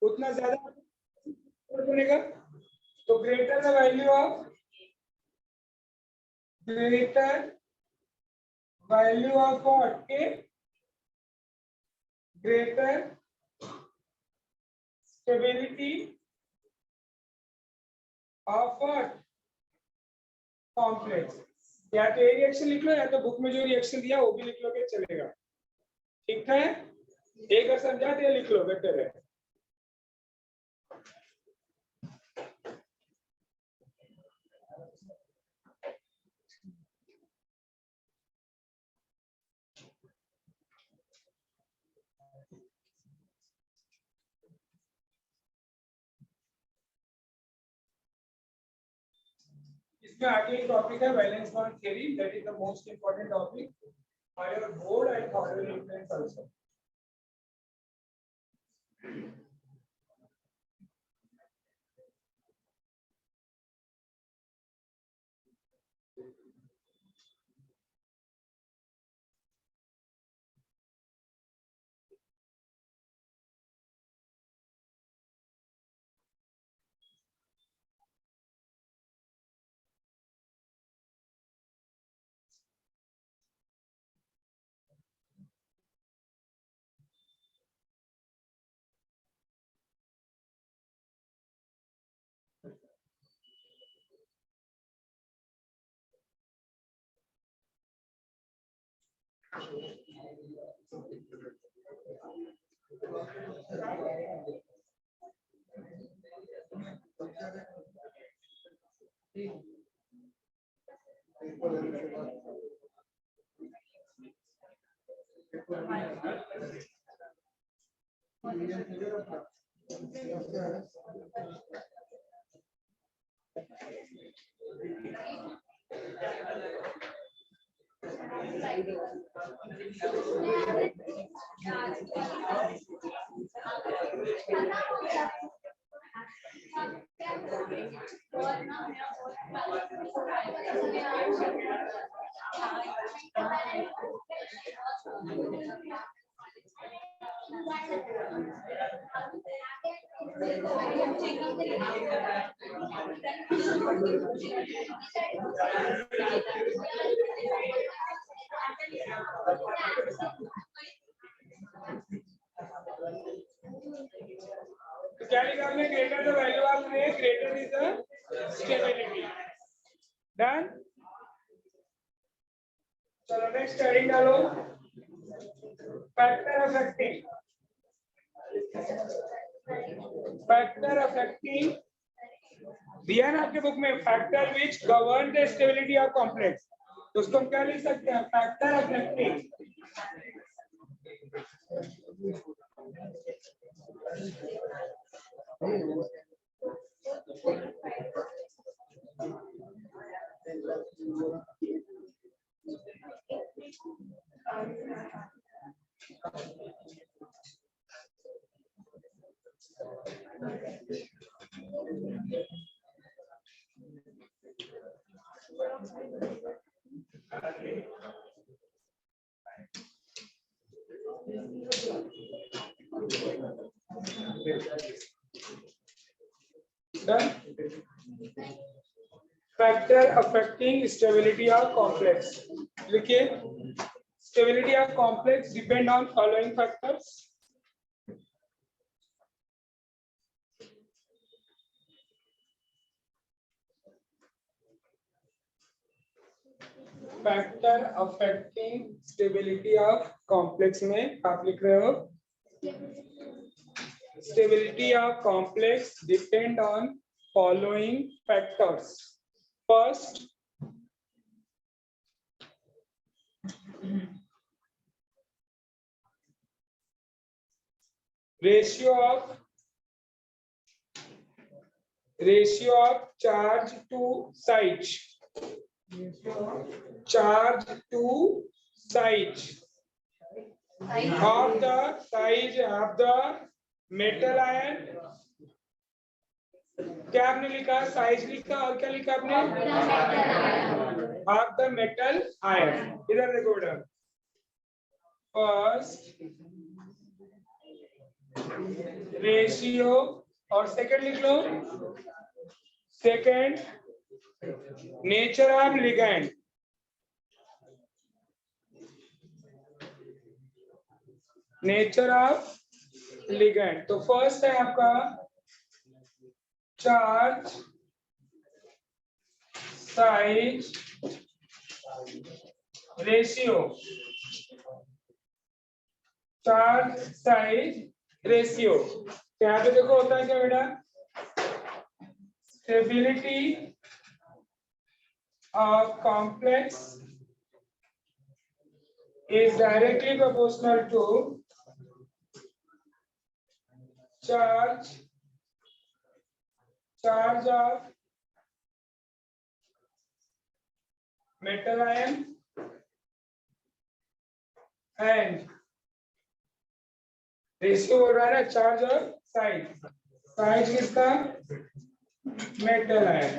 उतना ज्यादा बनेगा। तो greater the value of what के greater stability of what complex. या तो ये रिएक्शन लिख लो या तो बुक में जो रिएक्शन दिया वो भी लिख लोगे चलेगा। ठीक है, एक बार समझा दिया लिख लो बेटर है। इसमें आगे एक टॉपिक है valence bond theory, that is the most important topic for your board and for your entrance also. तो क्या लिखा आपने? Greater the value of A greater is the stability. Done. चलो नेक्स्ट हेडिंग डालो, फैक्टर अफेक्टिंग दिया ना आपके book में, factor which govern the stability of complex. तो उसको हम क्या लिख सकते हैं? Factor affecting factor affecting stability of complex. लिखिए, stability of complex depend on following factors. Factor affecting stability of complex में आप लिख रहे हो, stability of complex depend on following factors. First, ratio of charge to size, charge to size of the size of the metal ion। क्या आपने लिखा? Size लिखा और क्या लिखा आपने? Of the metal ion. इधर देखो बेटा, फर्स्ट रेशियो, और सेकंड लिख लो, second nature of ligand. Nature of ligand, तो फर्स्ट है आपका charge, size, ratio. Charge, size, ratio. तो यहाँ पे देखो होता है क्या बेटा, stability of complex is directly proportional to charge of metal ion and ratio हो रहा है ना, चार्ज और साइज। साइज किसका, मेटल आयन।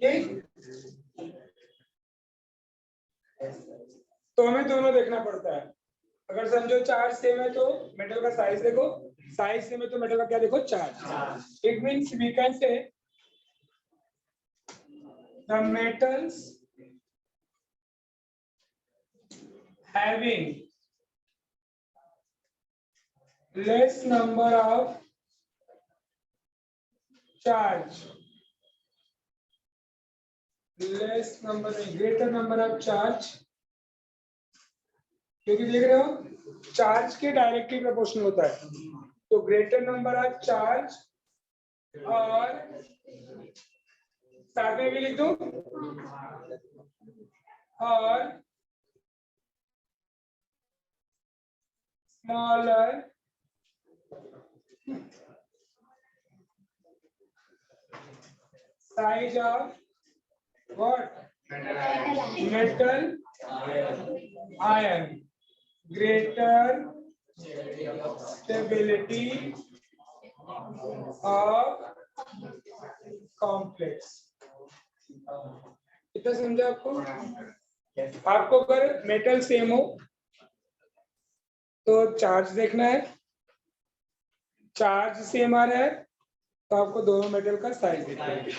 ठीक, तो हमें दोनों देखना पड़ता है। अगर समझो चार्ज सेम है तो मेटल का साइज देखो, साइज सेम है तो मेटल का क्या देखो, charge. It means we can say the metals having less number of charge, less number, greater number of charge, क्योंकि देख रहे हो चार्ज के डायरेक्टली प्रोपोर्शनल होता है, तो ग्रेटर नंबर ऑफ चार्ज, और साथ में भी लिख दो, और smaller size of what, metal ion, greater stability of complex। इतना समझा आपको? आपको अगर मेटल सेम हो तो चार्ज देखना है, चार्ज सेम आ रहा है तो आपको दोनों मेटल का साइज देखना है।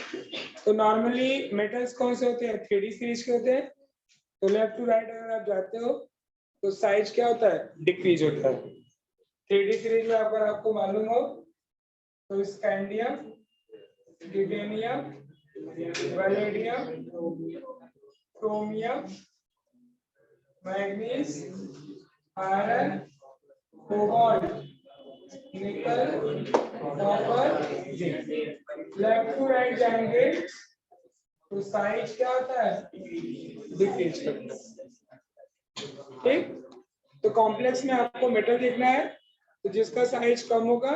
तो नॉर्मली मेटल्स कौन से होते हैं, 3D सीरीज के होते हैं। तो लेफ्ट टू राइट अगर आप जाते हो तो साइज क्या होता है, डिक्रीज होता है। 3D सीरीज में अगर आपको मालूम हो तो scandium, titanium, vanadium, chromium, manganese, iron, cobalt, nickel, copper, zinc. Left to right जाएंगे तो साइज क्या होता है, डिक्रीज करता है। ठीक, तो कॉम्प्लेक्स में आपको मेटल देखना है, तो जिसका साइज कम होगा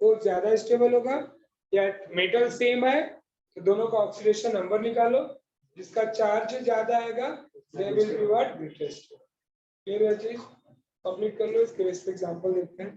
वो ज्यादा स्टेबल होगा, या मेटल सेम है तो दोनों का ऑक्सीडेशन नंबर निकालो, जिसका चार्ज ज्यादा आएगा they will be what, greatest. Clear है चीज, कंप्लीट कर लो। इसके बेस पे एग्जांपल देखते हैं।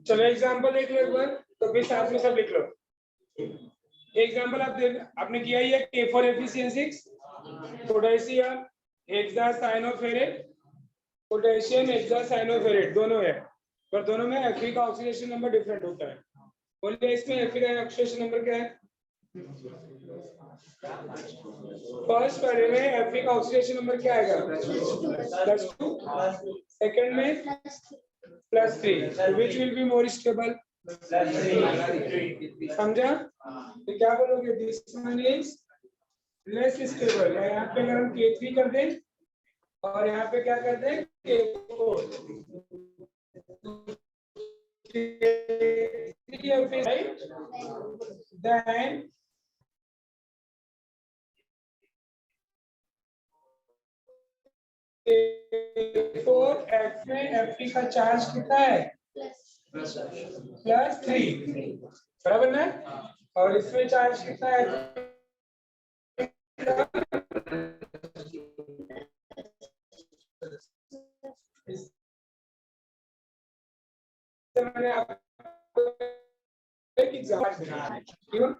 चलो एग्जांपल देख लो एक बार, तो फिर साथ में सब लिख लो। एग्जांपल आपने किया ही है, K4Fe6, potassium hexacyanoferrate, potassium hexacyanoferrate दोनों है, पर दोनों में Fe का ऑक्सीडेशन नंबर डिफरेंट होता है। बोलिए इसमें Fe का ऑक्सीडेशन नंबर क्या है? फर्स्ट वाले में Fe का ऑक्सीडेशन नंबर क्या आएगा, +2, सेकंड में +3, which will be more stable, समझा? तो क्या बोलोगे, this one is less stable. यहाँ पे अगर हम K3 कर दें और यहाँ पे क्या कर दें, K4, right? Then F में F का चार्ज कितना है? +3 बराबर ना? और इसमें चार्ज कितना है? मैंने आपको एक एग्जांपल दिया है, क्यों?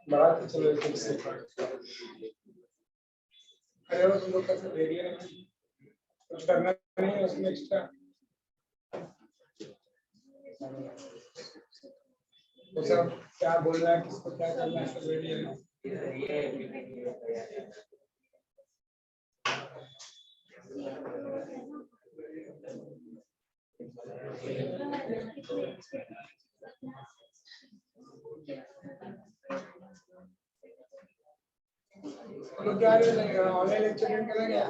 बड़ा तो चलो एक से अरे वो तुम लोग कैसे दे दिए कुछ करना नहीं है उसमें एक्स्ट्रा तो सब क्या बोल रहा है किसको क्या करना है सब रेडी है तो क्या करेंगे ऑनलाइन लेक्चर करेंगे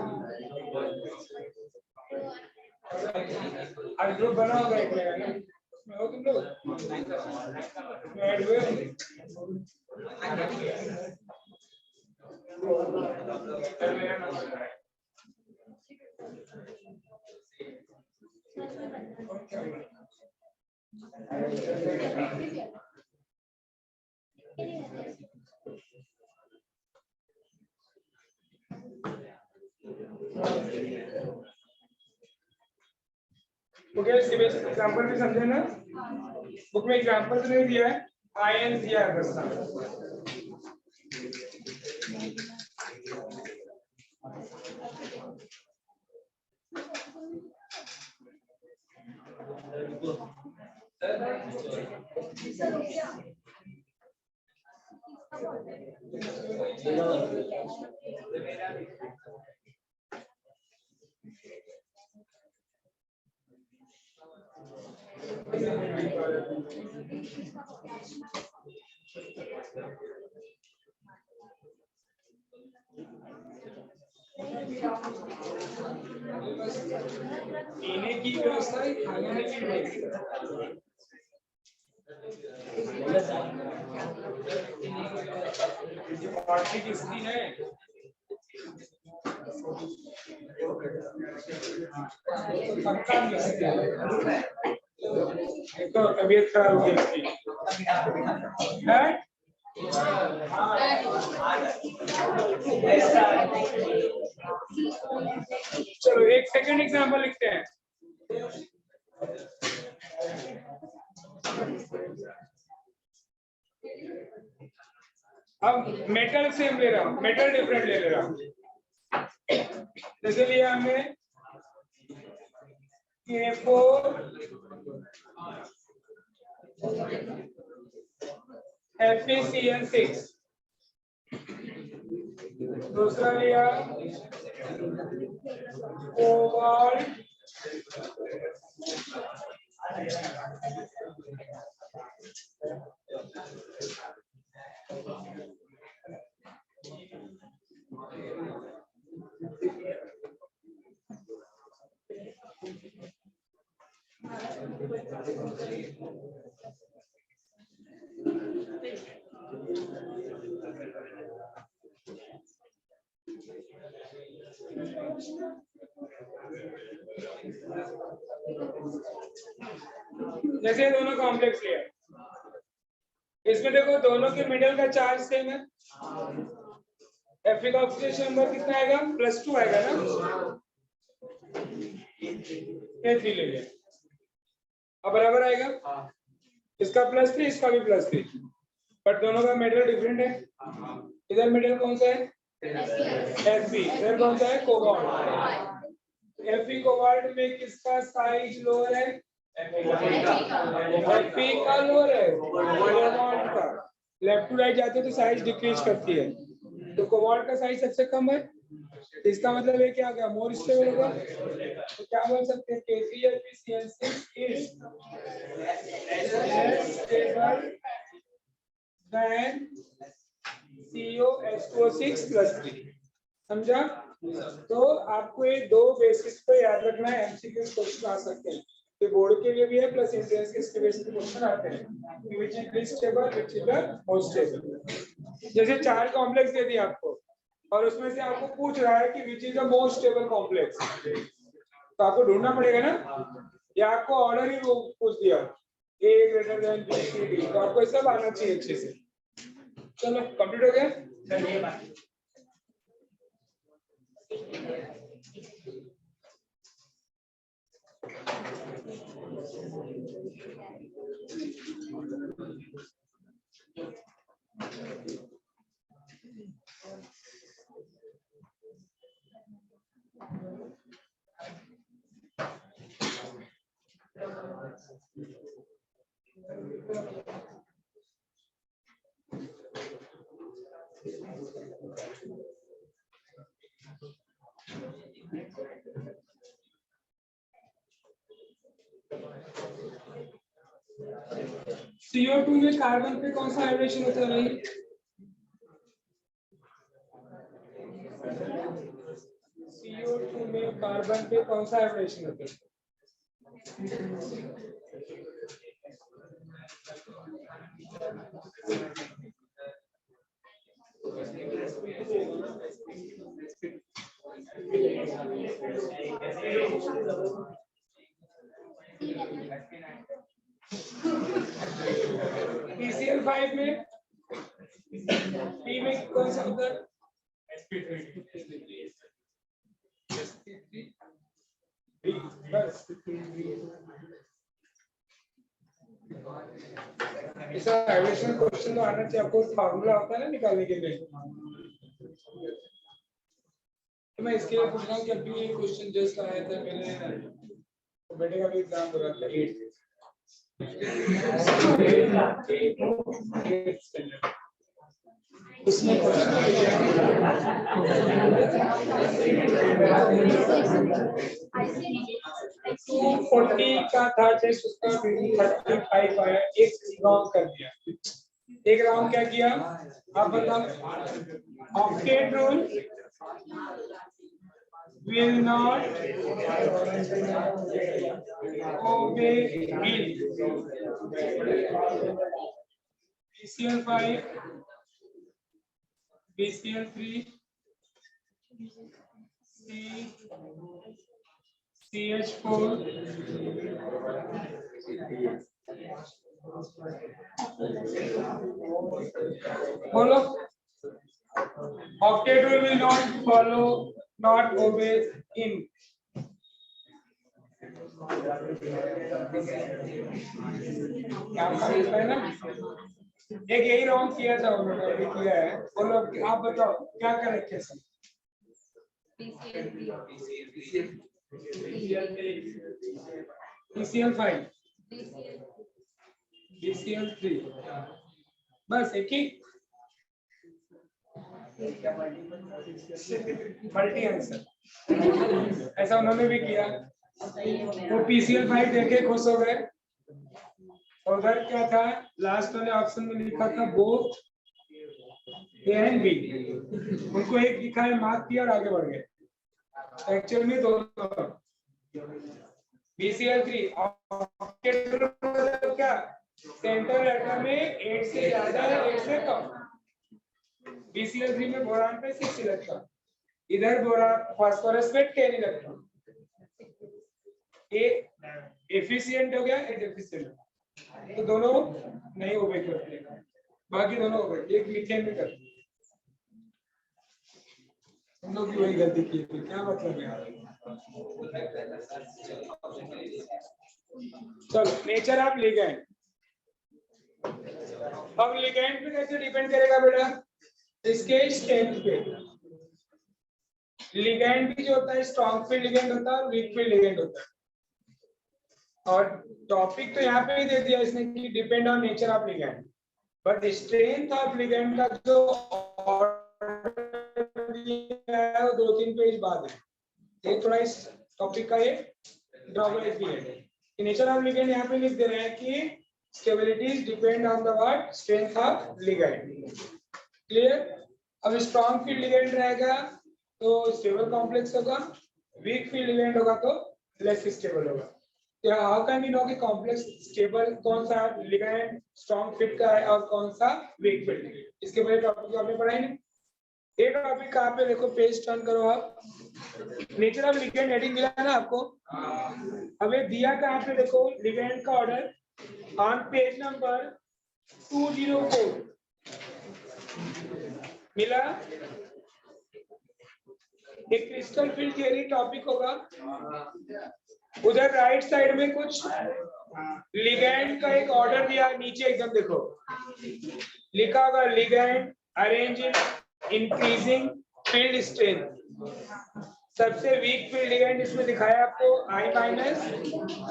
आज ग्रुप बना होगा एक मेरा उसमें हो तुम लोग ऐड हुए होंगे ओके इसके बेसिक एग्जांपल भी समझे ना बुक में एग्जांपल तो नहीं दिया है आईएन दिया है बस पीने की व्यवस्था है खाने की व्यवस्था पार्टी किसकी है तो तबीयत खराब हो गई है चलो एक सेकंड एग्जांपल लिखते हैं अब मेटल सेम ले रहा हूं मेटल डिफरेंट ले रहा हूं जैसे लिया हमने K4 FeCl6 दूसरा लिया कोबाल्ट जैसे दोनों कॉम्प्लेक्स लिया इसमें देखो दोनों के मिडिल का चार्ज सेम है Fe का ऑक्सीडेशन नंबर कितना आएगा? +2 आएगा ना। Fe3 ले लिया, अब बराबर आएगा। इसका +3, इसका भी +3, बट दोनों का मेटल डिफरेंट है। इधर मेटल कौन सा है? Fe। इधर कौन सा है? कोबाल्ट। Fe कोबाल्ट में किसका साइज लोअर है? Fe का लोअर है, कोबाल्ट का। लेफ्ट टू राइट जाते तो साइज डिक्रीज करती है, तो कोबाल्ट का साइज सबसे कम है। इसका मतलब ये क्या गया? मोर स्टेबल होगा। तो क्या बोल सकते हैं? KClPCl6 is less stable than COH2O6 +3। समझा? तो आपको ये दो बेसिस पे याद रखना है, एमसीक्यू क्वेश्चन आ सकते हैं, तो बोर्ड के लिए भी है प्लस एंट्रेंस के इसके बेसिस पे क्वेश्चन आते हैं, which is least stable, which is the most stable. जैसे 4 कॉम्प्लेक्स दे दिए आपको और उसमें से आपको पूछ रहा है कि which is the most stable complex, तो आपको ढूंढना पड़ेगा ना, या आपको ऑर्डर ही पूछ दिया A greater than B C D, तो आपको सब आना चाहिए अच्छे से। चलो कंप्लीट हो गया, चलिए बाय। CO2 में कार्बन पे कौन सा हाइड्रेशन होता है भाई? CO2 में कार्बन पे कौन सा हाइड्रेशन होता है? PCl5 में P में कौन सा होता है? बस ऐसा हाइड्रेशन क्वेश्चन तो आना चाहिए आपको, फार्मूला होता है ना निकालने के लिए। तो मैं इसके लिए पूछ रहा हूँ कि अभी ये क्वेश्चन जस्ट आया था मेरे तो बेटे का भी एग्जाम हो रहा था 8 उसमें क्वेश्चन 240 का था टेस्ट, उसका 35 आया, एक रॉन्ग कर दिया। एक रॉन्ग क्या किया आप बताओ? Octet rule will not obey in BCl5, BCl3, CH4, बोलो। Octet rule will not follow, not obey in आपका लिखा है ना, एक यही रॉन्ग किया था उन्होंने, अभी किया है। बोलो आप बताओ क्या करेक्ट है? PCl5, BCl3, बस एक ही मल्टी आंसर, ऐसा उन्होंने भी किया। वो PCl5 देखे खुश हो गए, और उधर क्या था लास्ट वाले ऑप्शन में लिखा था बोथ A and B, उनको एक लिखा है मार्क किया और आगे बढ़ गए। एक्चुअल में दोनों BCl3 मतलब क्या, सेंटर एटम में 8 से ज्यादा है 8 से कम। BCl3 में बोरान पे 6 इलेक्ट्रॉन, इधर बोरान फास्फोरस पे 10 इलेक्ट्रॉन। एक एफिशिएंट हो गया, एक डेफिशिएंट, तो दोनों नहीं ओबे करते, बाकी दोनों ओबे, एक मीथेन में करते। हम लोग भी वही गलती की थी, क्या मतलब यार। चलो नेचर ऑफ लिगैंड। अब लिगैंड पे कैसे डिपेंड करेगा बेटा, इसके स्ट्रेंथ पे। लिगैंड भी जो होता है स्ट्रॉन्ग फील्ड लिगैंड होता है और वीक फील्ड लिगैंड होता है। और टॉपिक तो यहाँ पे ही दे दिया इसने कि depend on nature of ligand, but strength of ligand का जो है वो 2-3 पेज बाद है। ये थोड़ा इस टॉपिक का ये ड्रॉबैक भी है। नेचर ऑफ लिगैंड यहाँ पे लिख दे रहे हैं कि stabilities depend on the what, strength of ligand. Clear. अब स्ट्रॉन्ग फील्ड लिगैंड रहेगा तो स्टेबल कॉम्प्लेक्स होगा, वीक फील्ड लिगैंड होगा तो लेस स्टेबल होगा। हाउ कैन वी नो कि कॉम्प्लेक्स स्टेबल कौन सा लिगैंड स्ट्रॉन्ग फिट का है और कौन सा वीक फिट, इसके बारे में टॉपिक आपने पढ़ा ही नहीं। एक टॉपिक कहाँ पे देखो, पेज टर्न करो आप, नेचर ऑफ लिगैंड हेडिंग मिला है ना आपको। अब ये दिया कहाँ पे देखो, लिगैंड का ऑर्डर ऑन पेज नंबर 204 मिला। एक क्रिस्टल फील्ड थियरी टॉपिक होगा, उधर राइट साइड में कुछ लिगैंड का एक ऑर्डर दिया नीचे एकदम देखो, लिखा होगा ligand arrange in increasing field strength. सबसे वीक फील्ड लिगैंड इसमें दिखाया आपको I-,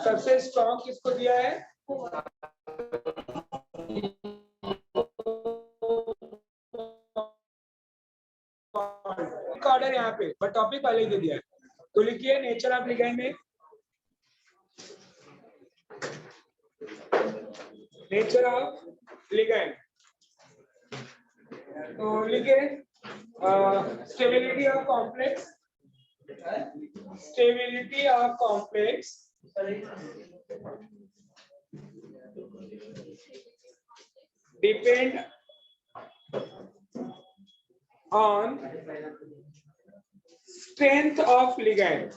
सबसे स्ट्रॉन्ग किसको दिया है, ऑर्डर यहाँ पे, बट टॉपिक पहले ही दे दिया है। तो लिखिए नेचर ऑफ लिगैंड में, नेचर ऑफ लिगैंड तो लिखिए stability of complex, stability of complex depend on strength of ligand,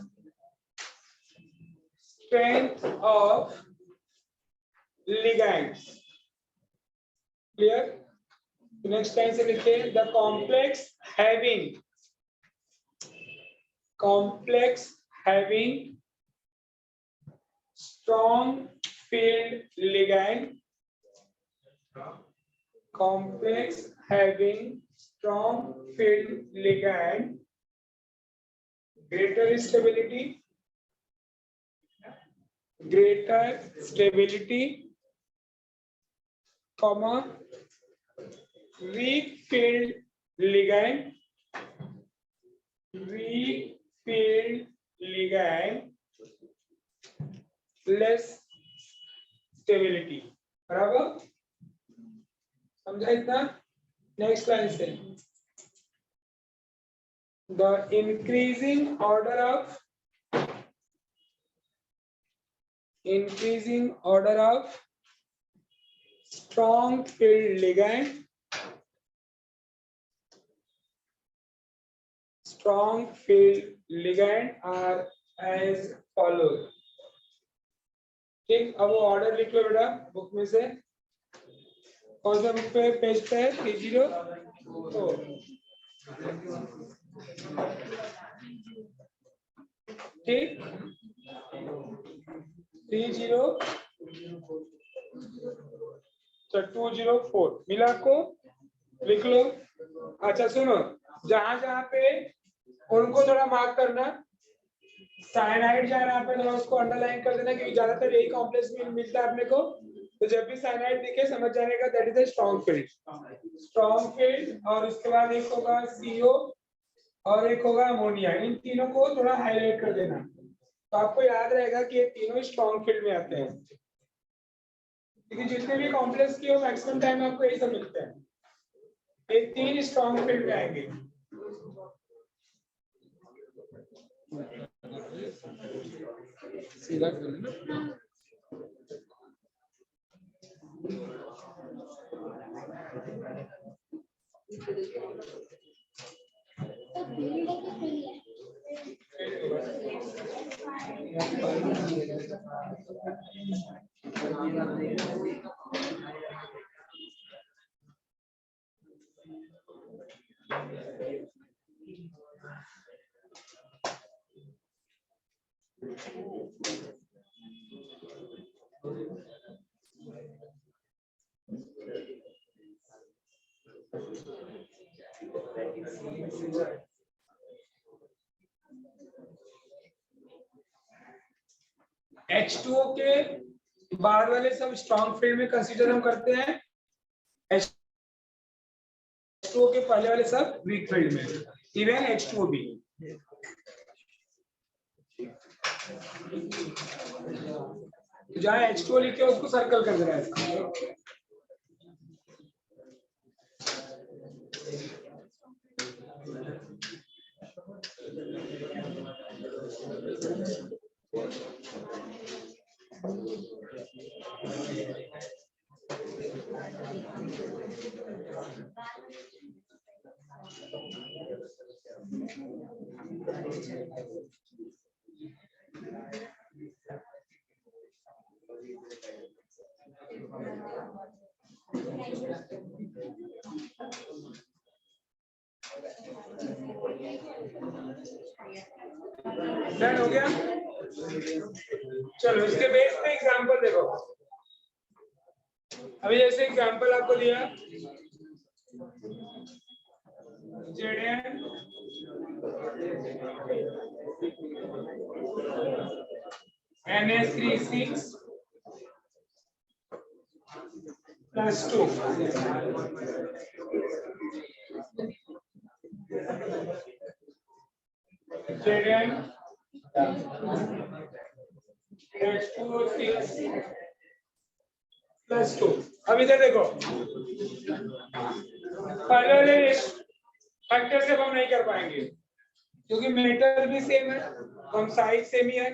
strength of ligands. Clear? Next line से लिखते हैं the complex having strong field ligand, complex having strong field ligand, greater stability, comma, weak field ligand, less stability. बराबर समझा इतना। Next line से the increasing order of strong field ligand, are as follows। ठीक, अब वो order लिख लो बेटा book में से, कौन सा बुक पे पेज पे है, 304। ठीक 204 मिला आपको, लिख लो। अच्छा सुनो, जहां जहां पे उनको थोड़ा मार्क करना, साइनाइड जहाँ यहाँ पे थोड़ा उसको अंडरलाइन कर देना क्योंकि ज्यादातर यही कॉम्प्लेक्स में मिलता है अपने को। तो जब भी साइनाइड दिखे समझ जाने का that is a strong field, और उसके बाद एक होगा CO और एक होगा अमोनिया। इन तीनों को थोड़ा हाईलाइट कर देना तो आपको याद रहेगा कि ये तीनों स्ट्रॉन्ग फील्ड में आते हैं, क्योंकि जितने भी कॉम्प्लेक्स की हो मैक्सिमम टाइम आपको यही सब मिलते हैं, ये तीन स्ट्रॉन्ग फील्ड में आएंगे। सीधा कर लेना। H2O के बाहर वाले सब स्ट्रॉन्ग फील्ड में कंसीडर हम करते हैं, H2O के पहले वाले सब वीक फील्ड में, इवन H2O भी। जहाँ H2O लिखे उसको सर्कल कर देना है। डन हो गया। चलो इसके बेस पे एग्जांपल देखो। अभी जैसे एग्जांपल आपको दिया NH36 plus 2 Zn H2O6 plus 2। अब इधर देखो, पहले वाले फैक्टर से हम नहीं कर पाएंगे क्योंकि मेटल भी सेम है, हम साइज सेम ही है,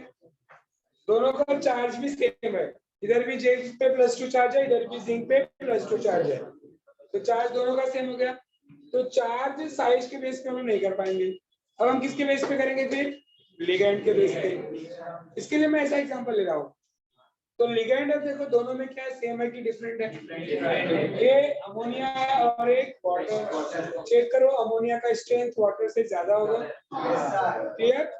दोनों का चार्ज भी सेम है। इधर भी जिंक पे +2 चार्ज है, इधर भी जिंक पे +2 चार्ज है, तो चार्ज दोनों का सेम हो गया। तो चार्ज साइज के बेस पे हम नहीं कर पाएंगे। अब हम किसके बेस पे करेंगे फिर? लिगेंड के बेस पे। इसके लिए मैं ऐसा एग्जांपल ले रहा हूँ। तो लिगेंड अब देखो दोनों में क्या है, सेम है कि डिफरेंट है? ये अमोनिया है और एक वाटर। चेक करो, अमोनिया का स्ट्रेंथ वाटर से ज्यादा होगा। Clear?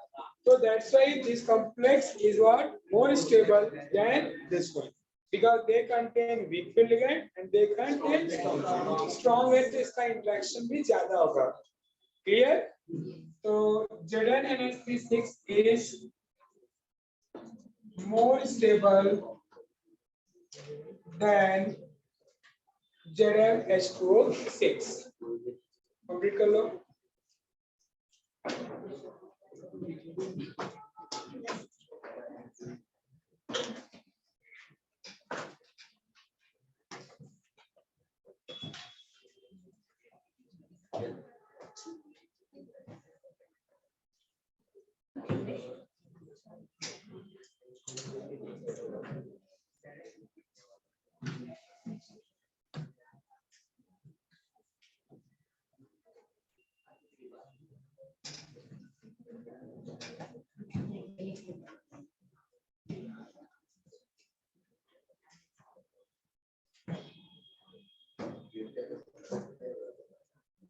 So that's why this complex is what more stable than this one, because they contain weak field ligand and they contain strong है, तो इसका interaction भी ज्यादा होगा। Clear? So ZnNH36 is more stable than ZnH2O6। Complete कर लो।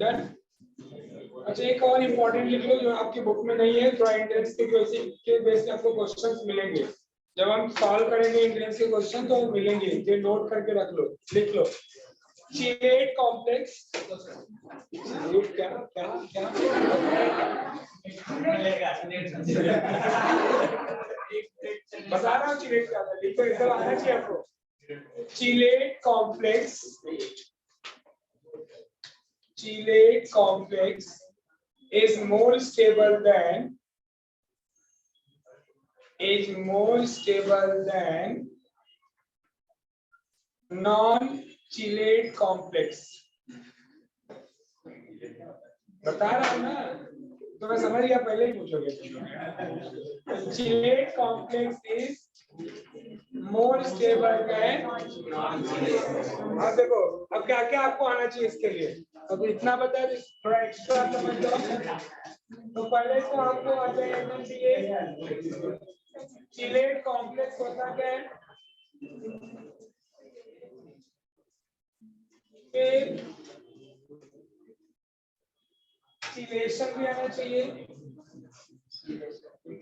Done. अच्छा, एक और इम्पोर्टेंट लिख लो जो आपकी बुक में नहीं है, थोड़ा एंट्रेंस के बेस पे आपको क्वेश्चंस मिलेंगे। जब हम सॉल्व करेंगे एंट्रेंस के क्वेश्चन तो मिलेंगे, ये नोट करके रख लो, लिख लो। चिलेट कॉम्प्लेक्स, क्या क्या क्या बता रहा हूँ चिलेट क्या था, लिखो, एकदम आना चाहिए आपको। Chelate complex, chelate complex is more stable than non-chelate complex। बता रहा हूँ ना, तो मैं समझ गया, पहले ही पूछोगे। chelate complex is more stable than non-chelate। अब देखो, अब क्या क्या आपको आना चाहिए इसके लिए। अब इतना बता है, थोड़ा एक्स्ट्रा समझ लो। तो पहले तो आपको आता है चिलेट कॉम्प्लेक्स होता क्या है, चिलेशन भी आना चाहिए।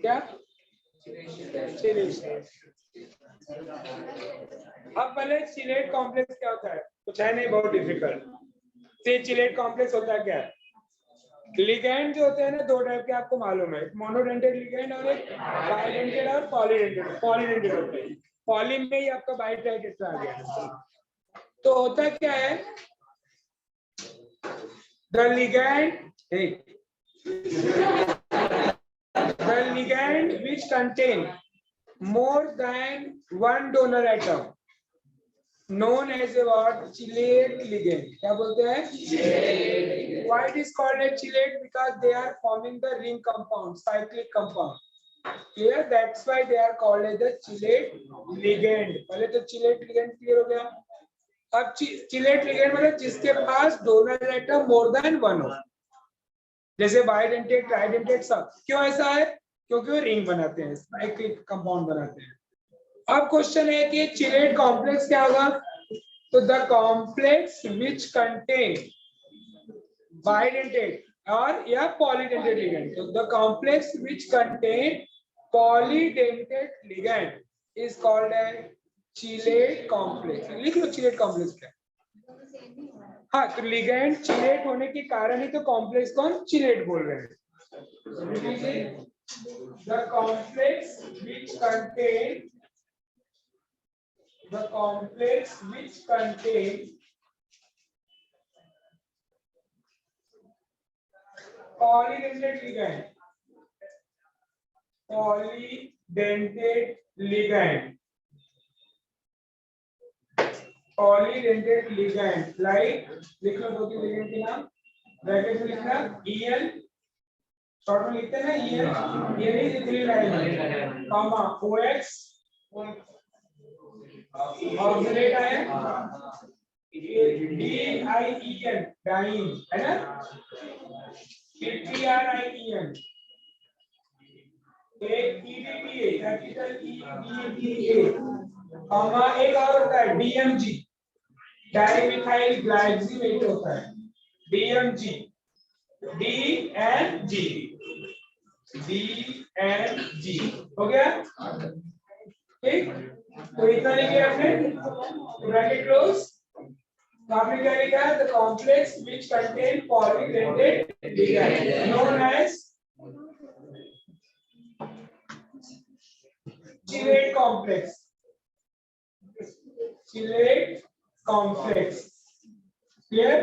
क्या चिलेशन। अब पहले चिलेट कॉम्प्लेक्स क्या होता है, कुछ है नहीं बहुत डिफिकल्ट। से चिलेट कॉम्प्लेक्स होता है क्या है, लिगैंड जो होते हैं ना दो टाइप के आपको मालूम है, मोनोडेंटेड लिगैंड और एक बाइडेंटेड और पॉलीडेंटेड। पॉलीडेंटेड होते हैं, पॉली में ही आपका बाइडेंटेड आ गया। तो होता क्या है, the ligand which contain more than one donor atom known as a what, chelate ligand। क्या बोलते हैं, why it is called a chelate, because they are forming the ring compound, cyclic compound, clear, that's why they are called as the chelate ligand। पहले तो chelate ligand clear हो गया। अब chelate ligand मतलब जिसके पास donor atom more than one हो, जैसे बाइडेंटेड ट्राइडेंटेड सब। क्यों ऐसा है, क्योंकि वो रिंग बनाते हैं, साइक्लिक कंपाउंड बनाते हैं। अब क्वेश्चन है कि चिलेट कॉम्प्लेक्स क्या होगा, तो the complex which contain bidentate और या पॉलीडेंटेड लिगैंड, तो the complex which contain polydentate ligand is called a chelate complex. लिख लो चिलेट कॉम्प्लेक्स क्या। हाँ, तो लिगैंड चिलेट होने के कारण ही तो कॉम्प्लेक्स को हम चिलेट बोल रहे हैं। The complex which contain polydentate ligand, like लिख लो दो तीन लिगेंड के नाम, ब्रैकेट में लिखना EN, शॉर्ट में लिखते हैं ना EN, ये नहीं दिखली लाइन कॉमा OX ऑक्सीडेट है DIEN डाइन है ना, TRIEN EDTA capital EDTA comma एक और होता है DMG डाइमिथाइल ग्लाइसिनेट होता है, DMG DNG हो गया ठीक। तो इतना लिखे आपने, ब्रैकेट क्लोज। तो आपने क्या लिखा, the complex which contain polydentate ligand known as chelate complex, clear,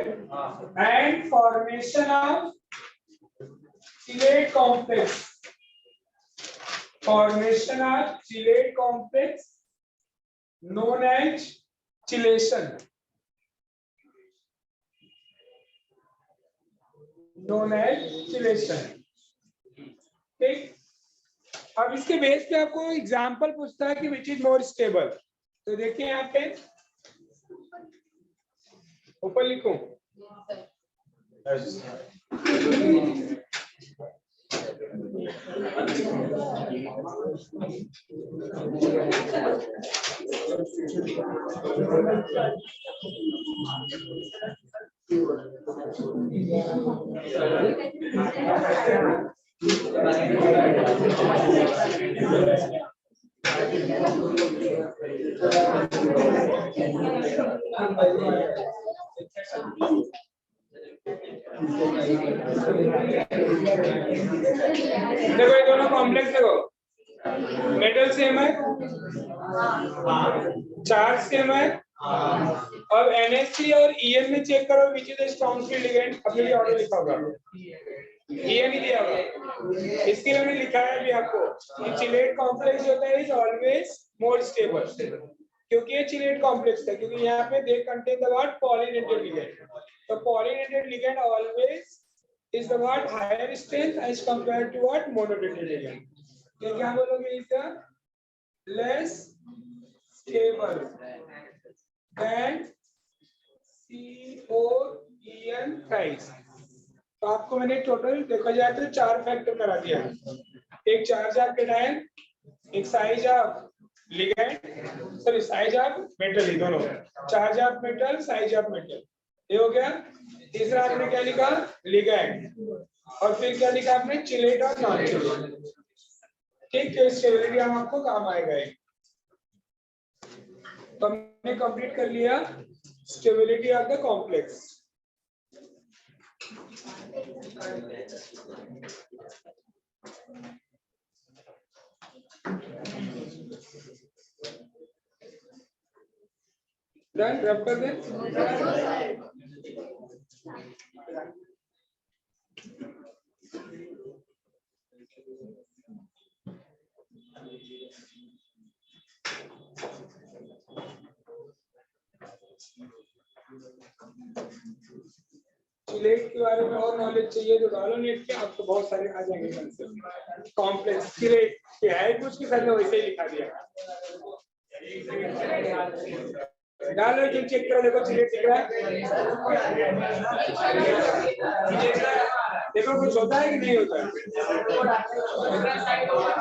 and formation of chilate complex known as chilation, ठीक। अब इसके बेस पे आपको एग्जांपल पूछता है कि विच इज मोर स्टेबल, तो देखिए यहाँ पे ऊपर लिखूं, देखो ये दोनों कॉम्प्लेक्स देखो, मेटल सेम है, चार्ज सेम है। अब NH3 और EN में चेक करो which is the strong field ligand, अपने लिए ऑर्डर लिखा होगा, EN ही दिया होगा। इसके लिए मैंने लिखा है अभी आपको कि चिलेट कॉम्प्लेक्स होता है इज ऑलवेज मोर स्टेबल, क्योंकि ये चिलेट कॉम्प्लेक्स है, क्योंकि यहाँ पे they contain the what, polydentate ligand. तो polydentate ligand always is the what, higher strength as compared to what, monodentate ligand। ये क्या बोलोगे, is the less stable than COEN thrice। तो आपको मैंने टोटल देखा जाए तो 4 फैक्टर करा दिया, एक चार्ज ऑफ कैटायन, एक size of ligand, sorry size of metal, दोनों charge of metal, size of metal, ये हो गया। तीसरा आपने क्या लिखा, लिगैंड, और फिर क्या लिखा आपने, चिलेट और नॉन चिलेट। ठीक है, स्टेबिलिटी हम आपको काम आएगा। तो हमने कंप्लीट कर लिया stability of the complex. Done, रब कर दें। चिलेट के बारे में और नॉलेज चाहिए तो डालो नेट के, आपको बहुत सारे आ जाएंगे कंसेप्ट। कॉम्प्लेक्स चिलेट क्या है, कुछ की तरह वैसे ही लिखा दिया। डालो जिन चेक करो, देखो चिलेट दिख रहा है, देखो कुछ होता है कि नहीं होता है।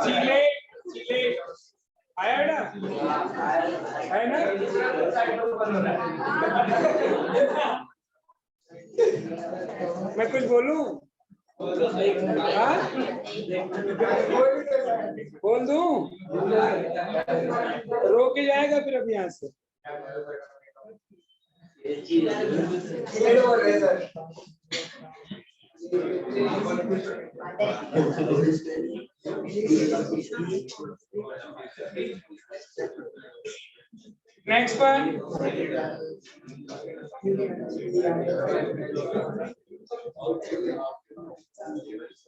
चिलेट चिलेट आया ना, है ना? मैं कुछ बोलूं? बोल दूं? रोक के जाएगा फिर अब यहाँ से। Next one.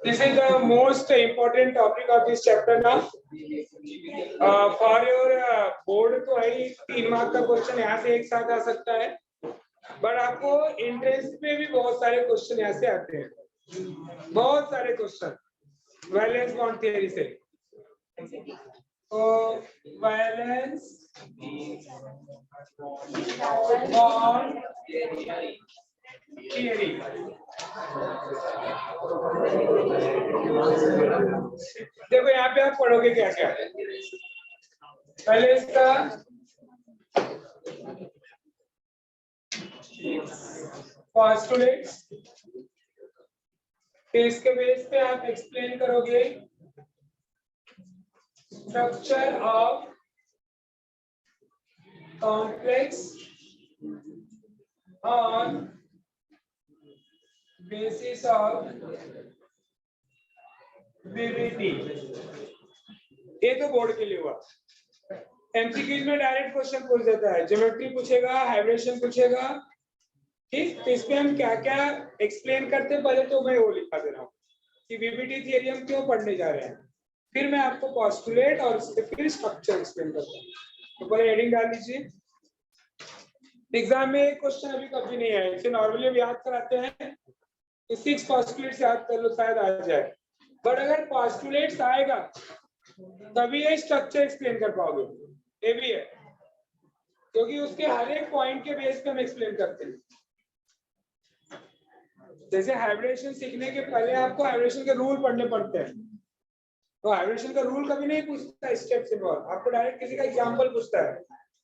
This is the most important topic of this chapter now. For your board तो है 3 मार्क का क्वेश्चन यहाँ से एक साथ आ सकता है, बट आपको इंट्रेंस में भी बहुत सारे क्वेश्चन यहाँ से आते हैं, बहुत सारे क्वेश्चन वैलेंस बॉन्ड थियरी से। तो वैलेंस बॉन्ड थियरी, देखो यहाँ पे आप पढ़ोगे क्या क्या। पहले इसका पोस्टुलेट्स, फिर इसके बेस पे आप एक्सप्लेन करोगे structure of complex on basis of VBT. ये तो बोर्ड के लिए हुआ। एमसीक्यूज में डायरेक्ट क्वेश्चन पूछ देता है, ज्योमेट्री पूछेगा, हाइब्रेशन पूछेगा, ठीक। तो इसमें हम क्या क्या एक्सप्लेन करते हैं, पहले तो मैं वो लिखा दे रहा हूँ कि वीवीटी थियरी हम क्यों पढ़ने जा रहे हैं, फिर मैं आपको पोस्टुलेट और उसके फिर स्ट्रक्चर एक्सप्लेन करता हूँ। तो पहले हेडिंग डाल दीजिए। एग्जाम में क्वेश्चन अभी कभी नहीं आया, इसे नॉर्मली हम याद कराते हैं कि 6 पोस्टुलेट्स याद कर लो, शायद आ जाए। बट अगर पोस्टुलेट्स आएगा तभी ये स्ट्रक्चर एक्सप्लेन कर पाओगे, ये भी है, क्योंकि उसके हर एक पॉइंट के बेस पे हम एक्सप्लेन करते हैं। जैसे हाइब्रेशन सीखने के पहले आपको हाइब्रेशन के रूल पढ़ने पड़ते हैं, तो हाइब्रेशन का रूल कभी नहीं पूछता स्टेप्स इन्वॉल्व, आपको डायरेक्ट किसी का एग्जांपल पूछता है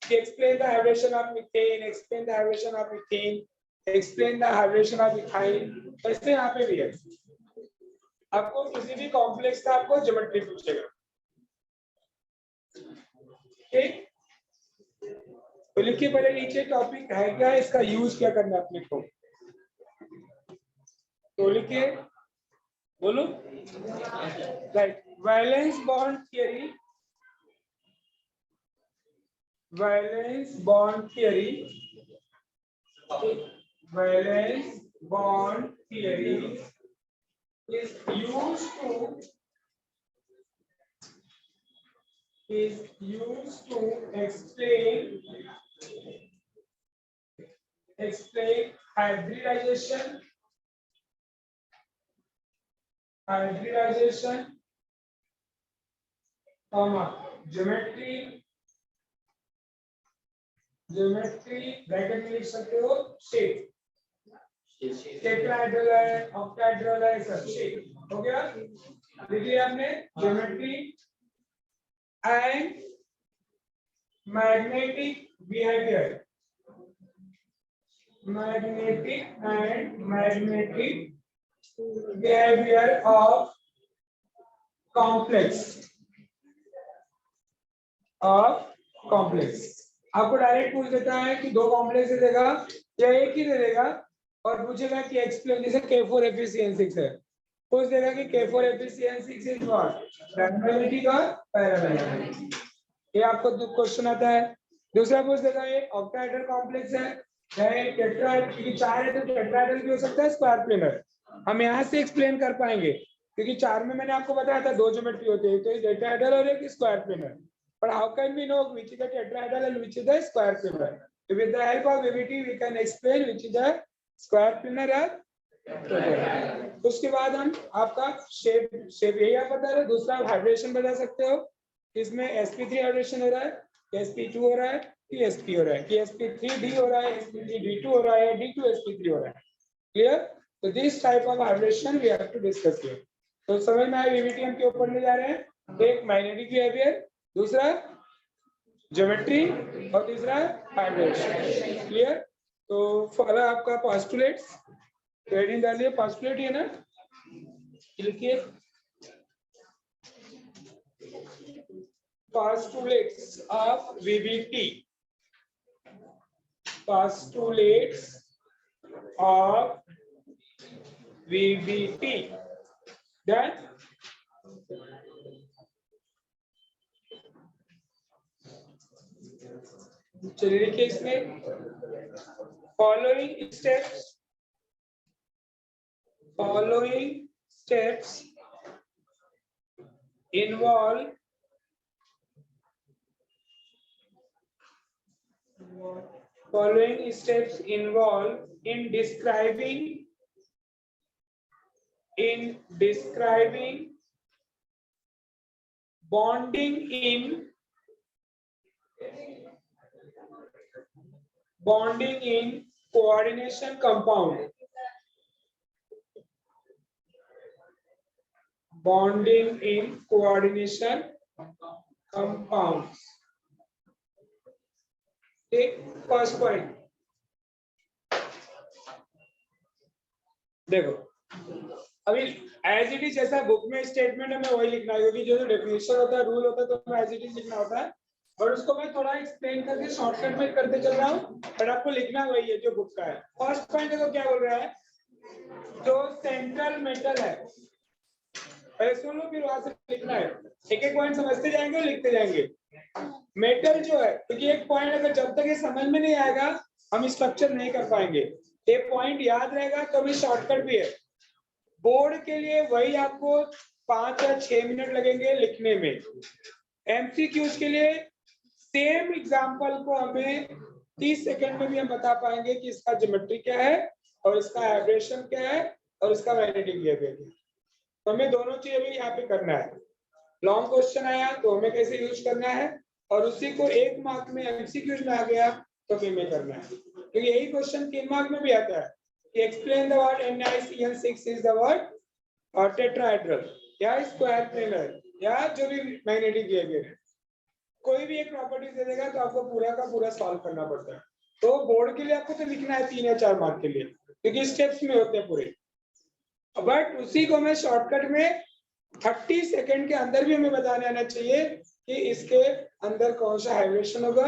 कि explain the hybridisation of methane, explain the hybridisation of methane, explain the hybridisation of ethyne. ऐसे यहाँ पे भी है, आपको किसी भी कॉम्प्लेक्स का आपको ज्योमेट्री पूछेगा, ठीक। तो लिखिए पहले नीचे टॉपिक है क्या, इसका यूज क्या करना है अपने को, तो लिखिए, बोलो। Right, valence bond theory, valence bond theory, valence bond theory is used to explain hybridization geometry bracket में लिख सकते हो, शेप, टेट्राहेड्रल है, ऑक्टाहेड्रल है, सब शेप हो गया। देखिए आपने geometry and magnetic behaviour, magnetic behavior of complex of complex. आपको डायरेक्ट पूछ देता है कि दो कॉम्प्लेक्स दे देगा या एक ही दे देगा और पूछेगा कि एक्सप्लेन, जैसे K4Fe है, पूछ देगा कि K4Fe इज व्हाट, ट्रायंगुलरिटी और पैरेललिटी। ये आपको क्वेश्चन आता है। दूसरा पूछ देगा ये ऑक्टाहेड्रल कॉम्प्लेक्स है, टेट्राहेड्रल, क्योंकि चार है तो टेट्राहेड्रल भी हो सकता है, स्क्वायर प्लेनर। हम यहाँ से एक्सप्लेन कर पाएंगे क्योंकि चार में मैंने आपको बताया था दो ज्योमेट्री होती है, तो एक टेट्राहेड्रल और एक square planar. But how can we know which is the tetrahedral and which is the square planar? So with the help of VBT we can explain which is the square planar or tetrahedral. उसके बाद हम आपका shape यही आप बता रहे, दूसरा vibration बता सकते हो, इसमें sp3 वाइब्रेशन हो रहा है, sp2 हो रहा है, कि sp हो रहा है, कि sp3d हो रहा है, sp3d2 हो रहा है, d2 sp3 हो रहा है। क्लियर? तो this type of vibration we have to discuss here. तो समझ में आया VBT हम क्यों पढ़ने जा रहे हैं? एक मैग्नेटिक बिहेवियर, दूसरा ज्योमेट्री और तीसरा वाइब्रेशन। क्लियर? तो फॉलो आपका पोस्टुलेट्स, हेडिंग डालिए पोस्टुलेट, है ना, लिखिए postulates of VBT, postulates of VBT, then चलिए लिखिए इसमें following steps involve in describing bonding in coordination compound. Bonding in coordination compounds. ठीक, फर्स्ट पॉइंट देखो, अभी एज इट इज जैसा बुक में स्टेटमेंट है मैं वही लिखना है, क्योंकि जो डेफिनेशन होता है, रूल होता है, तो एज इट इज लिखना होता है, और उसको मैं थोड़ा एक्सप्लेन करके शॉर्टकट में करते चल रहा हूँ, बट आपको लिखना वही है जो बुक का है। फर्स्ट पॉइंट देखो क्या बोल रहा है, जो सेंट्रल मेटल है, पहले सुन लो फिर वहां से लिखना है, एक एक पॉइंट समझते जाएंगे और लिखते जाएंगे। मेटल जो है, क्योंकि एक पॉइंट अगर जब तक ये समझ में नहीं आएगा हम स्ट्रक्चर नहीं कर पाएंगे, ये पॉइंट याद रहेगा तो भी शॉर्टकट भी है। बोर्ड के लिए वही आपको 5 या 6 मिनट लगेंगे लिखने में। एमसीक्यूज के लिए सेम एग्जांपल को हमें 30 सेकंड में भी हम बता पाएंगे कि इसका ज्योमेट्री क्या है और इसका वाइब्रेशन क्या है और इसका मैग्नेटिक बिहेवियर क्या है। तो हमें दोनों चीजें भी यहाँ पे करना है। लॉन्ग क्वेश्चन आया तो हमें कैसे यूज करना है, और उसी को 1 मार्क में एमसीक्यूज में आ गया तो भी हमें करना है, क्योंकि यही क्वेश्चन 3 मार्क में भी आता है कि explain the word NiCN6 is the word और टेट्राहेड्रल या स्क्वायर प्लेनर या जो भी मैग्नेटिक बिहेवियर है, कोई भी एक प्रॉपर्टी दे देगा तो आपको पूरा का पूरा सॉल्व करना पड़ता है। तो बोर्ड के लिए आपको तो लिखना है 3 या 4 मार्क के लिए, क्योंकि स्टेप्स में होते हैं पूरे, बट उसी को मैं शॉर्टकट में 30 सेकंड के अंदर भी हमें बताने आना चाहिए कि इसके अंदर कौन सा वाइब्रेशन होगा,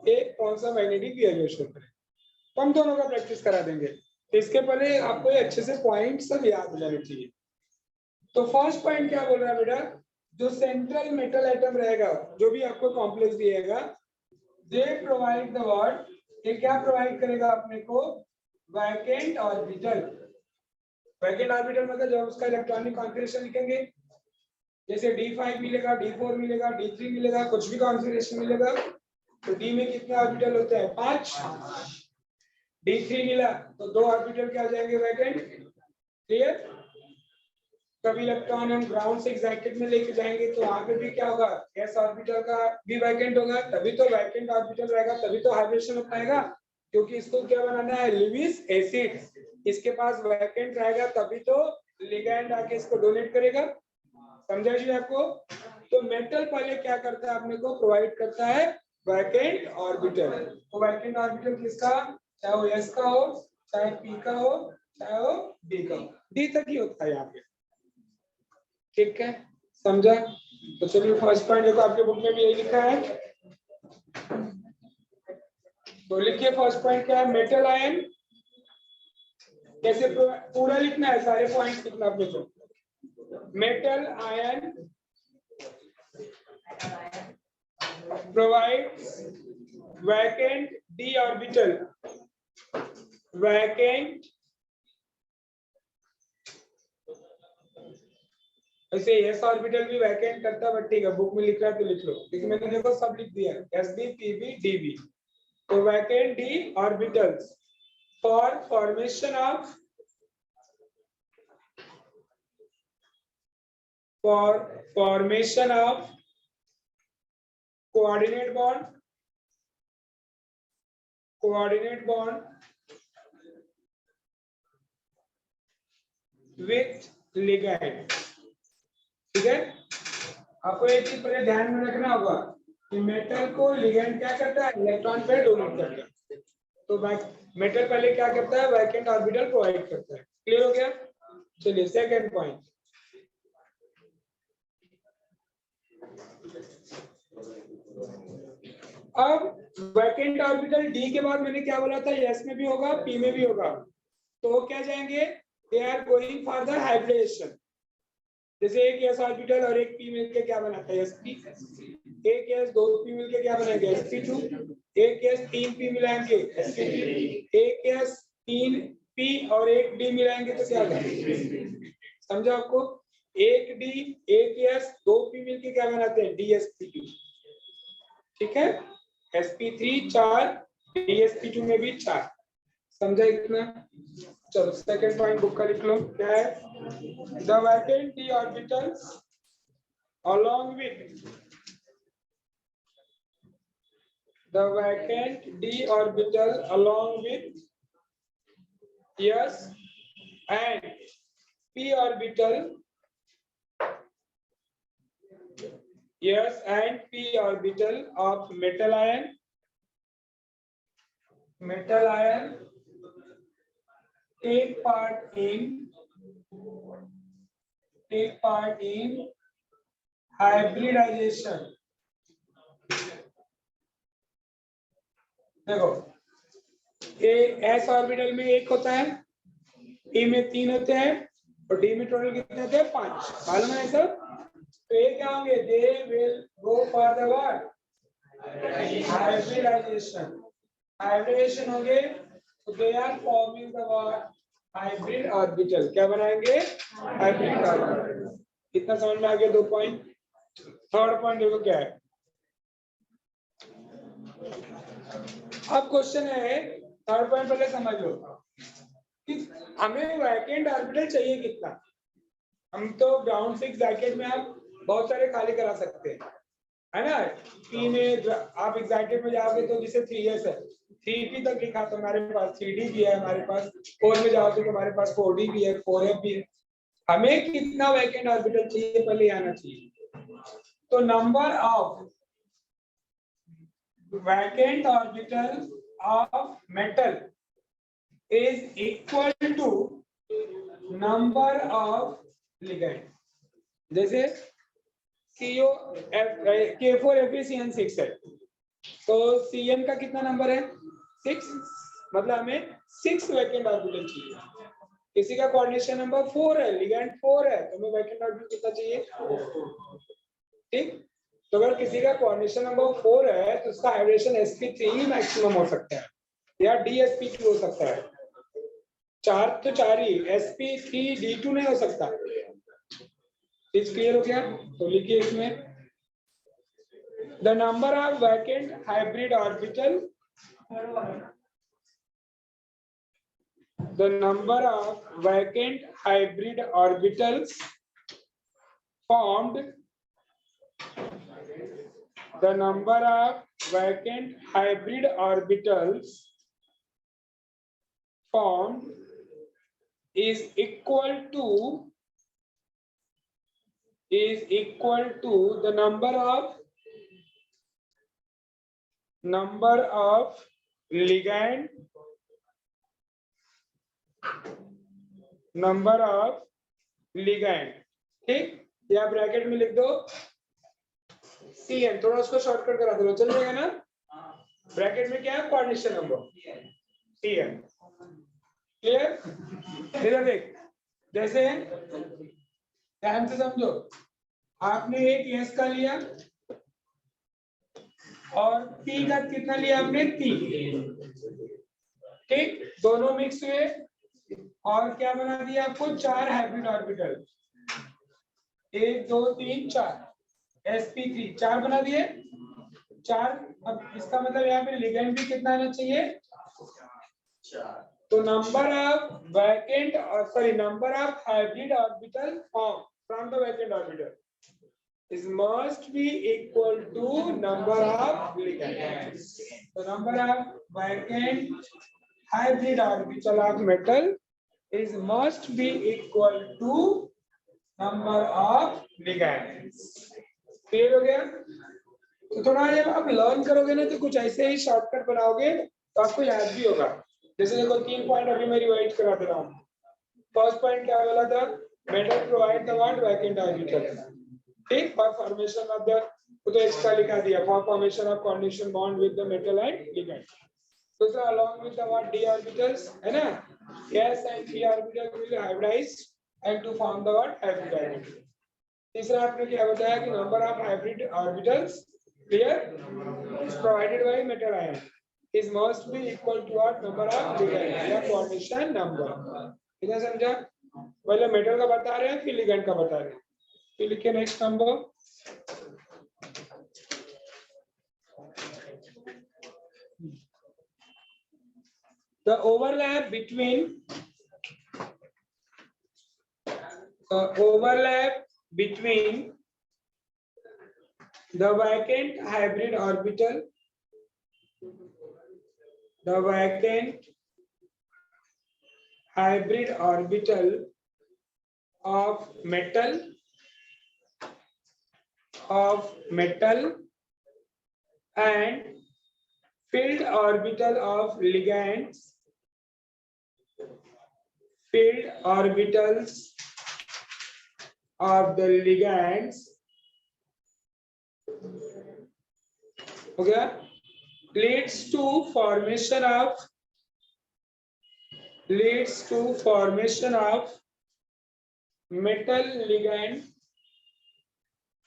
एक कौन सा मैग्नेटिक बिहेवियर होगा। तो हम दोनों का प्रैक्टिस करा देंगे। तो इसके पहले आपको अच्छे से पॉइंट सब याद हो जाने चाहिए। तो फर्स्ट पॉइंट क्या बोल रहा है बेटा, जो सेंट्रल मेटल एटम रहेगा, जो भी आपको कॉम्प्लेक्स दिएगा, दे प्रोवाइड द वर्ड, ये क्या प्रोवाइड करेगा अपने को, वैकेंट ऑर्बिटल। वैकेंट ऑर्बिटल मतलब जब उसका इलेक्ट्रॉनिक कॉन्फिगरेशन लिखेंगे, जैसे D5 मिलेगा, D4 मिलेगा, D3 मिलेगा, कुछ भी कॉन्फिगरेशन मिलेगा, तो D में कितने ऑर्बिटल होते हैं, 5। D3 मिला तो 2 ऑर्बिटल क्या हो जाएंगे, वैकेंट। क्लियर? कभी इलेक्ट्रॉन हम ग्राउंड से एक्साइटेड में लेके जाएंगे तो वहां पे भी क्या होगा, s ऑर्बिटल का भी वैकेंट होगा, तभी तो वैकेंट ऑर्बिटल रहेगा, तभी तो हाइब्रेशन हो पाएगा, क्योंकि इसको क्या बनाना है, लेविस एसिड। इसके पास वैकेंट रहेगा तभी तो लिगैंड आके इसको डोनेट करेगा। समझा जी आपको? तो मेटल पहले क्या करता है, अपने को प्रोवाइड करता है वैकेंट ऑर्बिटल। तो वैकेंट ऑर्बिटल किसका, चाहे वो s का हो, चाहे p का हो, चाहे वो d का हो, d तक ही होता है यहाँ पे। ठीक है, समझा? तो चलिए फर्स्ट पॉइंट देखो, आपके बुक में भी यही लिखा है तो लिखिए फर्स्ट पॉइंट क्या है, मेटल आयन। कैसे पूरा लिखना है, सारे पॉइंट्स लिखना अपने को। Metal ion provides vacant d orbital, vacant ऐसे s ऑर्बिटल भी वैकेंट करता है, बट ठीक है बुक में लिख रहा है तो लिख लो, क्योंकि मैंने देखो सब लिख दिया है, sb pb db। तो vacant d orbitals for formation of coordinate bond with ligand। ठीक है, आपको एक चीज पहले ध्यान में रखना होगा कि मेटल को लिगेंड क्या करता है, इलेक्ट्रॉन पेयर डोनेट करता है। तो मेटल पहले क्या करता है, वैकेंट ऑर्बिटल प्रोवाइड करता है। क्लियर हो गया? चलिए सेकंड पॉइंट। अब वैकेंट ऑर्बिटल डी के बाद मैंने क्या बोला था, एस में भी होगा पी में भी होगा, तो क्या जाएंगे, they are going for the hybridisation. जैसे एक एस ऑर्बिटल और एक पी मिलके क्या बनाता है, sp। एक एस दो पी मिलके क्या बनाएंगे, sp2। एक एस तीन पी मिलाएंगे sp3। एक एस तीन पी और एक डी मिलाएंगे तो क्या बनेगा, समझा आपको? एक डी एक एस दो पी मिलके क्या बनाते हैं, dsp2। ठीक है, sp3 4, dsp2 में भी 4। समझा इतना? चलो सेकंड पॉइंट बुक का लिख लो, क्या है, the vacant d orbitals along with the vacant d orbital along with s and p orbital, s and p orbital of metal ion take part in hybridization। देखो, एस ऑर्बिटल में एक होता है, P में तीन होते हैं और डी में टोटल कितने होते हैं, 5। मालूम है सब? तो ये क्या होंगे, they will go for the what, hybridisation होंगे। तो they are forming the what, hybrid orbital. क्या बनाएंगे, हाइब्रिड ऑर्बिटल। कितना समझ में आ गया, 2 पॉइंट। थर्ड पॉइंट देखो क्या है। अब क्वेश्चन है, थर्ड पॉइंट पहले समझ लो कि हमें वैकेंट ऑर्बिटल चाहिए कितना। हम तो ग्राउंड फिक्स ब्रैकेट में आप बहुत सारे खाली करा सकते हैं, है ना। पी में आप एक्साइटेड में जाओगे तो जिसे 3s है, 3p तक लिखा तो हमारे पास 3d भी है, हमारे पास 4 में जाओगे तो हमारे पास 4d भी है, 4f भी है। हमें कितना वैकेंट ऑर्बिटल चाहिए पहले आना चाहिए। तो number of vacant orbital of metal is equal to number of ligand। जैसे CO K4FeCN6 है, तो CN का कितना नंबर है, 6, मतलब हमें 6 वैकेंट ऑर्बिटल चाहिए। किसी का कोऑर्डिनेशन नंबर 4 है, लिगैंड 4 है, तो हमें वैकेंट ऑर्बिटल कितना चाहिए, ठीक। तो अगर किसी का कोऑर्डिनेशन नंबर 4 है तो उसका हाइब्रिडेशन sp3 ही मैक्सिमम हो सकता है या dsp2 हो सकता है। 4 तो 4 ही, sp3 d2 नहीं हो सकता। इस क्लियर हो गया? तो लिखिए इसमें, the number of vacant hybrid orbital, the number of vacant hybrid orbitals formed, the number of vacant hybrid orbitals formed is equal to the number of ligand, ठीक। या ब्रैकेट में लिख दो CN, थोड़ा उसको शॉर्टकट करा दो, चल जाएगा ना। ब्रैकेट में क्या है, कोऑर्डिनेशन नंबर टी है। क्लियर? इधर देख, जैसे ध्यान से समझो, आपने एक एस का लिया और पी का कितना लिया आपने, 3, ठीक, दोनों मिक्स हुए और क्या बना दिया आपको, 4 हाइब्रिड ऑर्बिटल, 1 2 3 4, sp3 4 बना दिए, 4। अब इसका मतलब यहाँ पे लिगेंड भी कितना आना चाहिए, 4। तो नंबर ऑफ वैकेंट और sorry number of hybrid orbital form from the vacant orbital is must be equal to number of ligands. So number of vacant hybrid orbital of metal is must be equal to number of ligands. Clear हो गया? तो थोड़ा जब आप learn करोगे ना तो कुछ ऐसे ही शॉर्टकट बनाओगे तो आपको याद भी होगा। जैसे देखो 3 पॉइंट अभी मैं रिवाइज करा दे रहा हूँ। फर्स्ट पॉइंट क्या बोला था, metal provide the what, vacant orbital, ठीक, फॉर फॉर्मेशन ऑफ द, तो एक्स्ट्रा लिखा दिया, for formation of coordination bond with the metal and ligand. दूसरा along with the what, d orbitals, है ना, s and p orbital will hybridise and to form the what, hybrid orbital. तीसरा आपने क्या बताया कि number of hybrid orbitals clear is provided by metal ion is must be equal to what, number of ligands या coordination number। इधर समझा? पहले metal का बता रहे हैं फिर लिगेंड का बता रहे हैं। फिर लिखे next number, the overlap between the vacant hybrid orbital, the vacant hybrid orbital of metal and filled orbital of ligands, filled orbitals of the ligands, हो गया, leads to formation of metal ligand,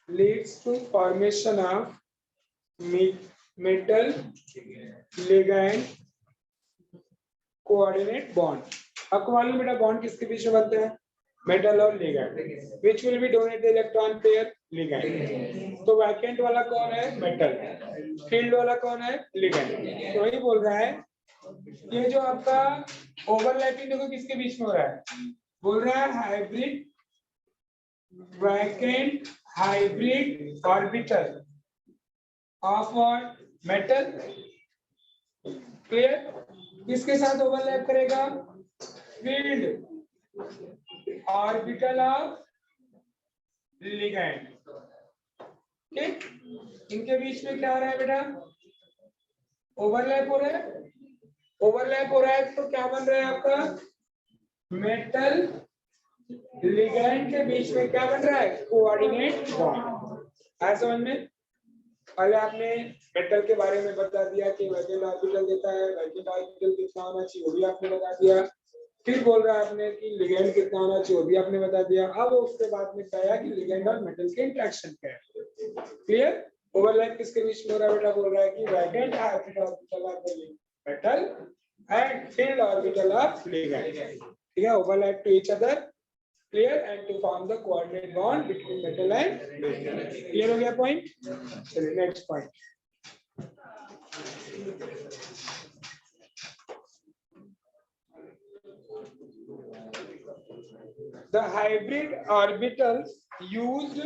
leads to formation of metal ligand coordinate bond। आपको मालूम बेटा bond किसके बीच में बनते हैं, metal और ligand, which will be donate the electron pair, ligand. तो वैकेंट वाला कौन है, मेटल, फील्ड वाला कौन है, लिगैंड। तो वही बोल रहा है ये जो आपका ओवरलैपिंग देखो किसके बीच में हो रहा है, बोल रहा है hybrid vacant hybrid orbital of what, metal, clear, किसके साथ ओवरलैप करेगा, फील्ड ऑर्बिटल ऑफ लिगैंड, ठीक, इनके बीच में क्या हो रहा है बेटा, ओवरलैप हो रहा है, ओवरलैप हो रहा है तो क्या बन रहा है आपका, मेटल लिगैंड के बीच में क्या बन रहा है, कोऑर्डिनेट बॉन्ड। आया समझ में? पहले आपने मेटल के बारे में बता दिया कि वैकेंट ऑर्बिटल देता है, वैकेंट ऑर्बिटल कितना होना चाहिए वो भी आपने बता दिया, फिर बोल रहा है आपने कि लिगेंड कितना होना चाहिए वो भी आपने बता दिया। अब उसके बाद में बताया कि लिगेंड और मेटल के इंटरेक्शन क्या है, क्लियर। ओवरलैप किसके बीच में हो रहा है बेटा, बोल रहा है कि vacant orbital of metal and field orbital of ligand, ठीक है, overlap to each other, clear, and to form the coordinate bond between metal and ligands। clear हो गया point? चलिए next point, the hybrid orbitals used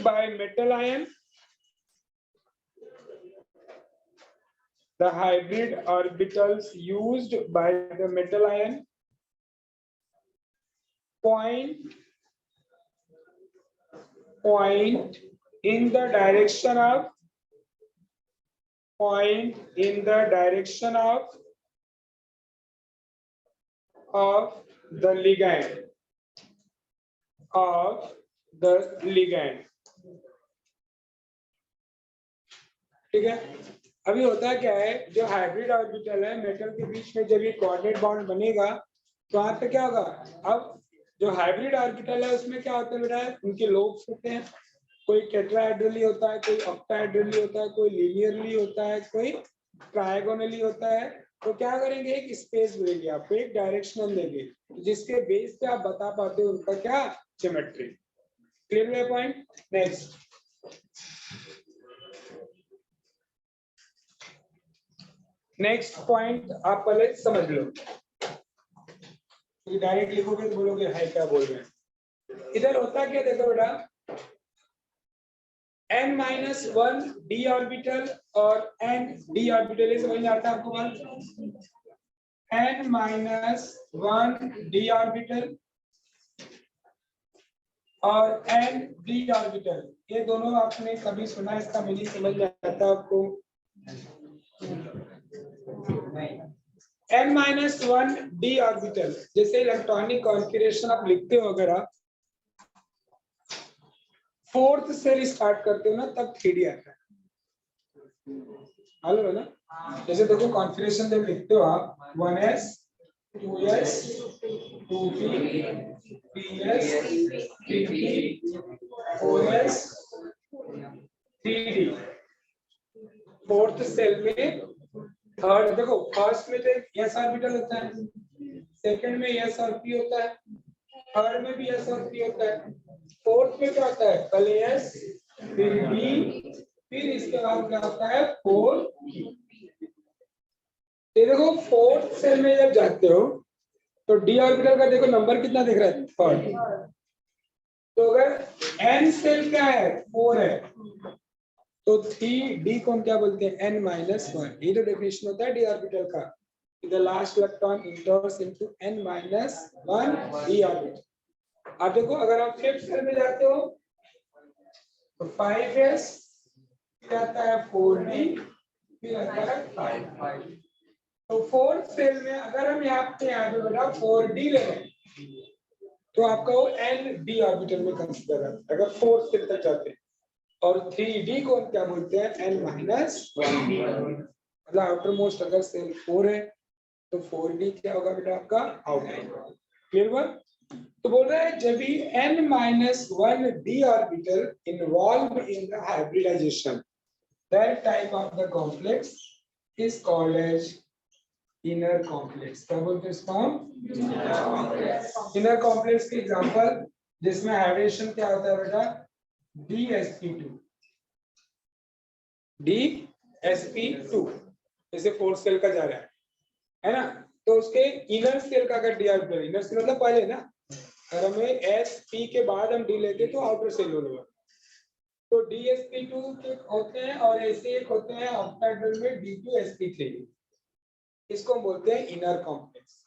by metal ion, the hybrid orbitals used by the metal ion point in the direction of the ligand the ligand. ठीक है, अभी होता क्या है, जो हाइब्रिड ऑर्बिटल है मेटल के बीच में जब ये कोऑर्डिनेट बॉन्ड बनेगा तो वहां पे क्या होगा, अब जो हाइब्रिड ऑर्बिटल है उसमें क्या होता है बेटा, उनके लोब्स होते हैं, कोई टेट्राहेड्रली होता है, कोई ऑक्टाहेड्रली होता है, कोई लीनियरली होता है, कोई ट्रायगोनली होता है। तो क्या करेंगे, एक स्पेस देंगे आपको, एक डायरेक्शनल देंगे जिसके बेस पे आप बता पाते हो उनका क्या ज्योमेट्री। क्लियर है पॉइंट। नेक्स्ट, नेक्स्ट पॉइंट आप पहले समझ लो, डायरेक्ट लिखोगे तो बोलोगे है क्या बोल रहे हैं। इधर होता क्या, देखो बेटा, n-1 d ऑर्बिटल और n d ऑर्बिटल, ये समझ में आता है आपको बात। n-1 d ऑर्बिटल और n d ऑर्बिटल, ये दोनों आपने कभी सुना, इसका मीनिंग समझ में आता है आपको? n-1 d ऑर्बिटल, जैसे इलेक्ट्रॉनिक कॉन्फ़िगरेशन आप लिखते हो, अगर आप फोर्थ से स्टार्ट करते हो ना तब 3D आता है, हेलो ना। जैसे देखो कॉन्फ़िगरेशन जब लिखते हो आप 1s 2s 2p 3s 3p 4s 3d, fourth shell में थर्ड, देखो फर्स्ट में तो एस ऑर्बिटल होता है, सेकंड में एस और पी होता है, थर्ड में भी एस और पी होता है, फोर्थ में क्या होता है, पहले एस फिर बी फिर इसके बाद क्या होता है 4। ये देखो फोर्थ सेल में जब जाते हो तो डी ऑर्बिटल का देखो नंबर कितना दिख रहा है, थर्ड। तो अगर एन सेल क्या है 4 है तो 3d को हम क्या बोलते हैं, n-1। ये तो डेफिनेशन होता है डी ऑर्बिटल का, the last electron enters into n-1 d orbital. अब देखो अगर आप फिफ्थ सेल में जाते हो तो 5s, फिर आता है 4d, फिर आता है 5। तो फोर्थ सेल में अगर हम यहाँ पे बेटा 4d ले लें तो आपका वो n-d ऑर्बिटल में कंसीडर है, अगर फोर्थ सेल तक जाते हैं। और 3d को हम क्या बोलते हैं, n-1, मतलब आउटर मोस्ट अगर सेल 4 है तो 4d क्या होगा बेटा आपका आउटर। क्लियर हुआ। तो बोल रहा है जब भी n-1 d orbital involve in the hybridisation, that type of the complex is called as inner complex। क्या बोलते हैं इसको, इनर कॉम्प्लेक्स के एग्जांपल जिसमें हाइब्रिडेशन क्या होता है बेटा, dsp2, dsp2 जैसे फोर्थ सेल का जा रहा है ना, तो उसके इनर सेल का अगर डी ऑर्बिटल, इनर सेल मतलब पहले ना, अगर हमें sp के बाद हम डी लेते तो आउटर सेल होगा, तो dsp2 के होते हैं और ऐसे एक होते हैं ऑक्टाहेड्रल में d2sp3, इसको हम बोलते हैं इनर कॉम्प्लेक्स।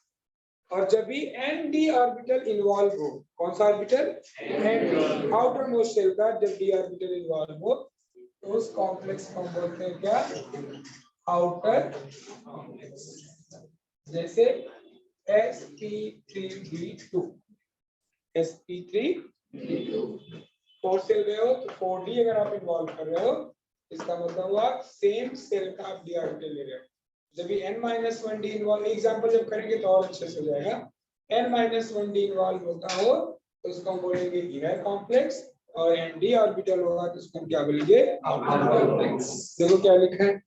और जब भी एन डी ऑर्बिटल इन्वॉल्व हो, कौन सा orbital, N, outer most shell का जब डी ऑर्बिटल इन्वॉल्व हो तो उस कॉम्प्लेक्स को हम बोलते हैं क्या, आउटर कॉम्प्लेक्स। जैसे sp3d2, sp3d2 फोर्थ सेल में हो तो 4d अगर आप इन्वॉल्व कर रहे हो इसका मतलब हुआ सेम सेल का आप डी ऑर्बिटल ले रहे हो। जब भी n-1 d इन्वॉल्व, एग्जांपल जब करेंगे तो और अच्छे से हो जाएगा, n-1 d इन्वॉल्व होता हो तो उसको हम बोलेंगे इनर कॉम्प्लेक्स, और nd ऑर्बिटल होगा तो उसको हम क्या बोलेंगे, आउटर कॉम्प्लेक्स। देखो क्या लिखा है,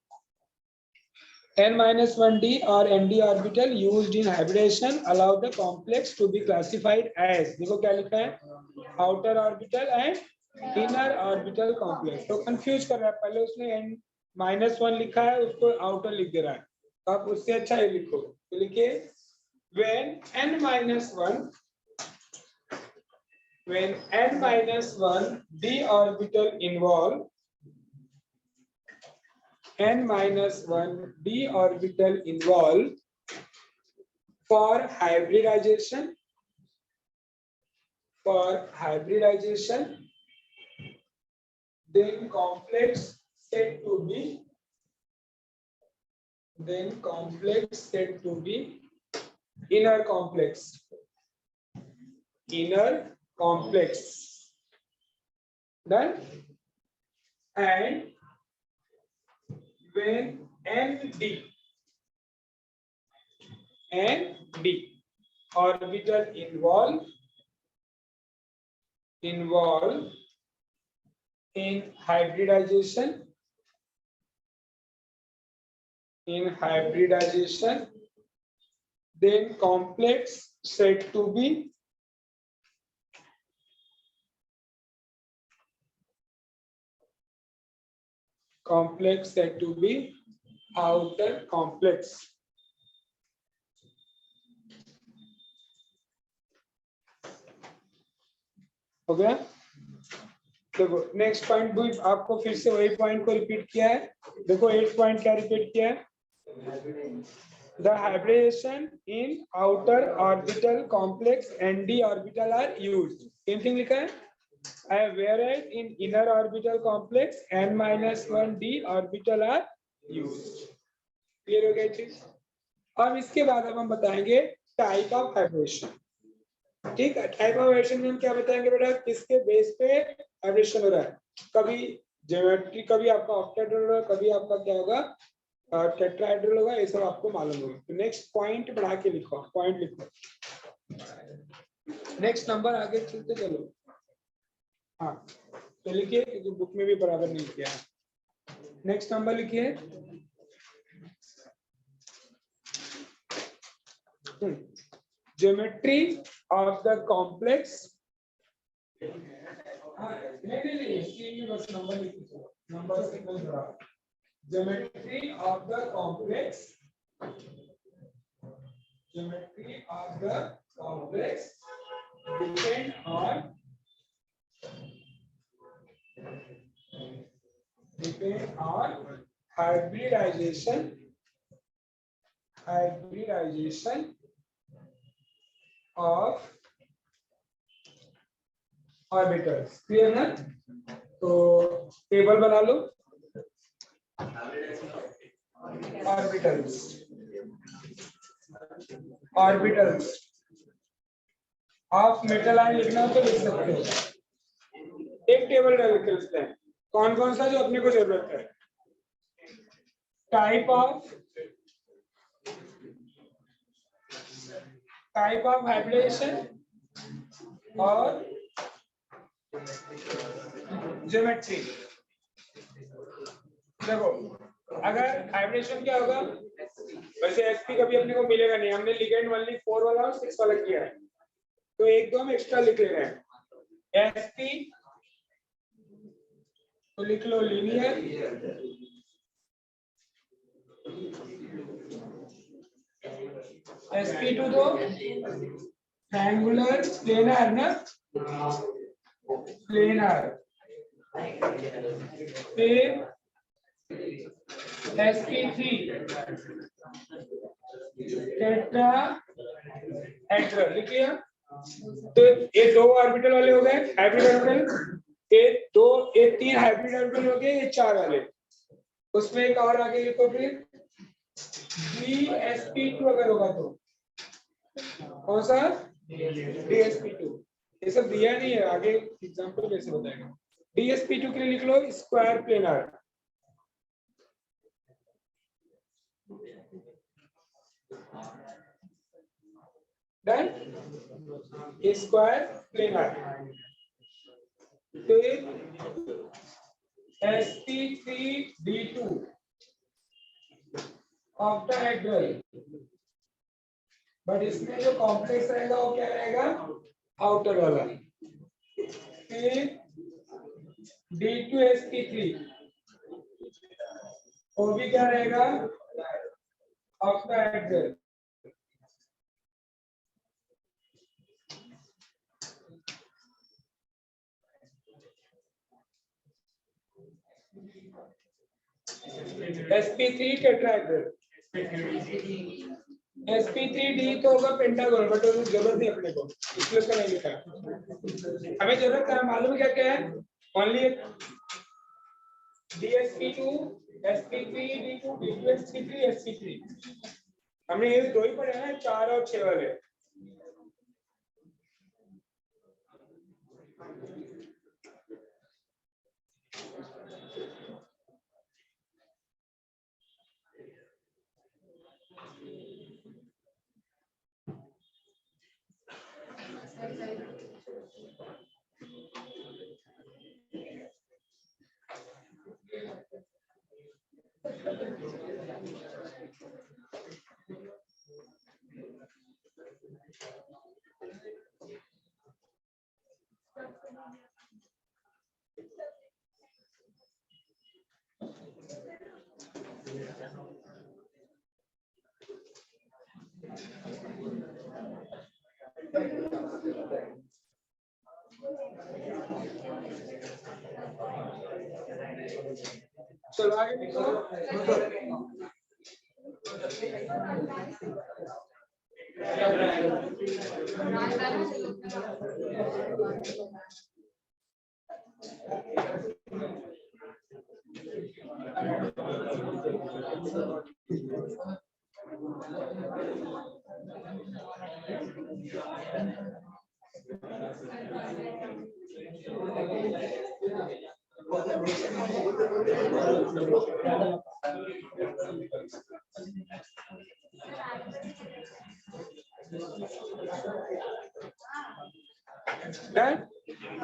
n-1 d और nd orbital used in hybridization allow the complex to be classified as, देखो क्या लिखा है, outer orbital and inner orbital complex। तो कंफ्यूज कर रहा है, पहले उसने n-1 लिखा है उसको आउटर लिख दे रहा है, तो आप उससे अच्छा ये लिखो, तो लिखिए when n-1 d orbital involve, n-1 d orbital involve for hybridization, then complex said to be inner complex, Done. And when ND orbital involve in hybridization, then complex said to be outer complex. हो गया? देखो next point भी आपको फिर से वही point को repeat किया है. देखो 8 पॉइंट क्या रिपीट किया है? The hybridization in outer orbital complex ND orbital are used. Same thing लिखा है. Whereas in inner orbital complex n-1d orbital are used. Clear हो गया चीज? अब इसके बाद अब हम बताएंगे टाइप ऑफ हाइब्रिडेशन. ठीक है, टाइप ऑफ हाइब्रिडेशन में हम क्या बताएंगे बेटा? किसके बेस पे हाइब्रिडेशन हो रहा है? कभी ज्योमेट्री, कभी आपका ऑक्टाहेड्रल होगा, कभी आपका क्या होगा टेट्राहेड्रल होगा. ये सब आपको मालूम होगा. तो नेक्स्ट पॉइंट बढ़ा के लिखो, पॉइंट लिखो. नेक्स्ट नंबर आगे चलते चलो. हाँ तो लिखिए, क्योंकि बुक में भी बराबर नहीं किया है. नेक्स्ट नंबर लिखिए. Geometry of the complex. नहीं बस नंबर लिखिए, नंबर से कोई बराबर. Geometry of the complex, depend on hybridization of orbitals. Clear है? तो टेबल बना लो. ऑर्बिटल्स ऑफ मेटल आयन लिखना हो तो लिख सकते हो. एक टेबल डाल के लिखते हैं. कौन कौन सा जो अपने को जरूरत है? टाइप ऑफ हाइब्रिडेशन और ज्योमेट्री. देखो अगर हाइब्रिडेशन क्या होगा, वैसे एसपी कभी अपने को मिलेगा नहीं. हमने लिगेंड ओनली 4 वाला और 6 वाला किया है, तो एक दो हम एक्स्ट्रा लिख ले रहे हैं. एसपी तो लिख लो लीनियर, sp2 दो ट्रायंगुलर प्लेनर ना, प्लेनर. फिर sp3 टेट्राहेड्रल. लिखिए. तो ये दो ऑर्बिटल वाले हो गए हाइब्रिड ऑर्बिटल. ये 3 हाइब्रिड ऑर्बिटल हो गए. ये 4 वाले. उसमें एक और आगे लिखो. फिर dsp2 अगर होगा तो कौन सा? dsp2. ये सब दिया नहीं है, आगे एग्जांपल कैसे बताएगा. dsp2 के लिए लिख लो square planar. Done. Square planar. फिर sp3d2 ऑक्टाहेड्रल. बट इसमें जो कॉम्प्लेक्स रहेगा वो क्या रहेगा? आउटर वाला. फिर d2sp3 वो भी क्या रहेगा? ऑक्टाहेड्रल. sp3 tetrahedral. sp3d तो होगा पेंटागोन, बट वो जरूरत नहीं अपने को, इसलिए तो नहीं लिखा. हमें जरूरत है मालूम क्या क्या है? Only dsp2 sp3d2 d2sp3 sp3. हमने ये दो ही पढ़े हैं, 4 और 6 वाले. चलो आगे लिखो।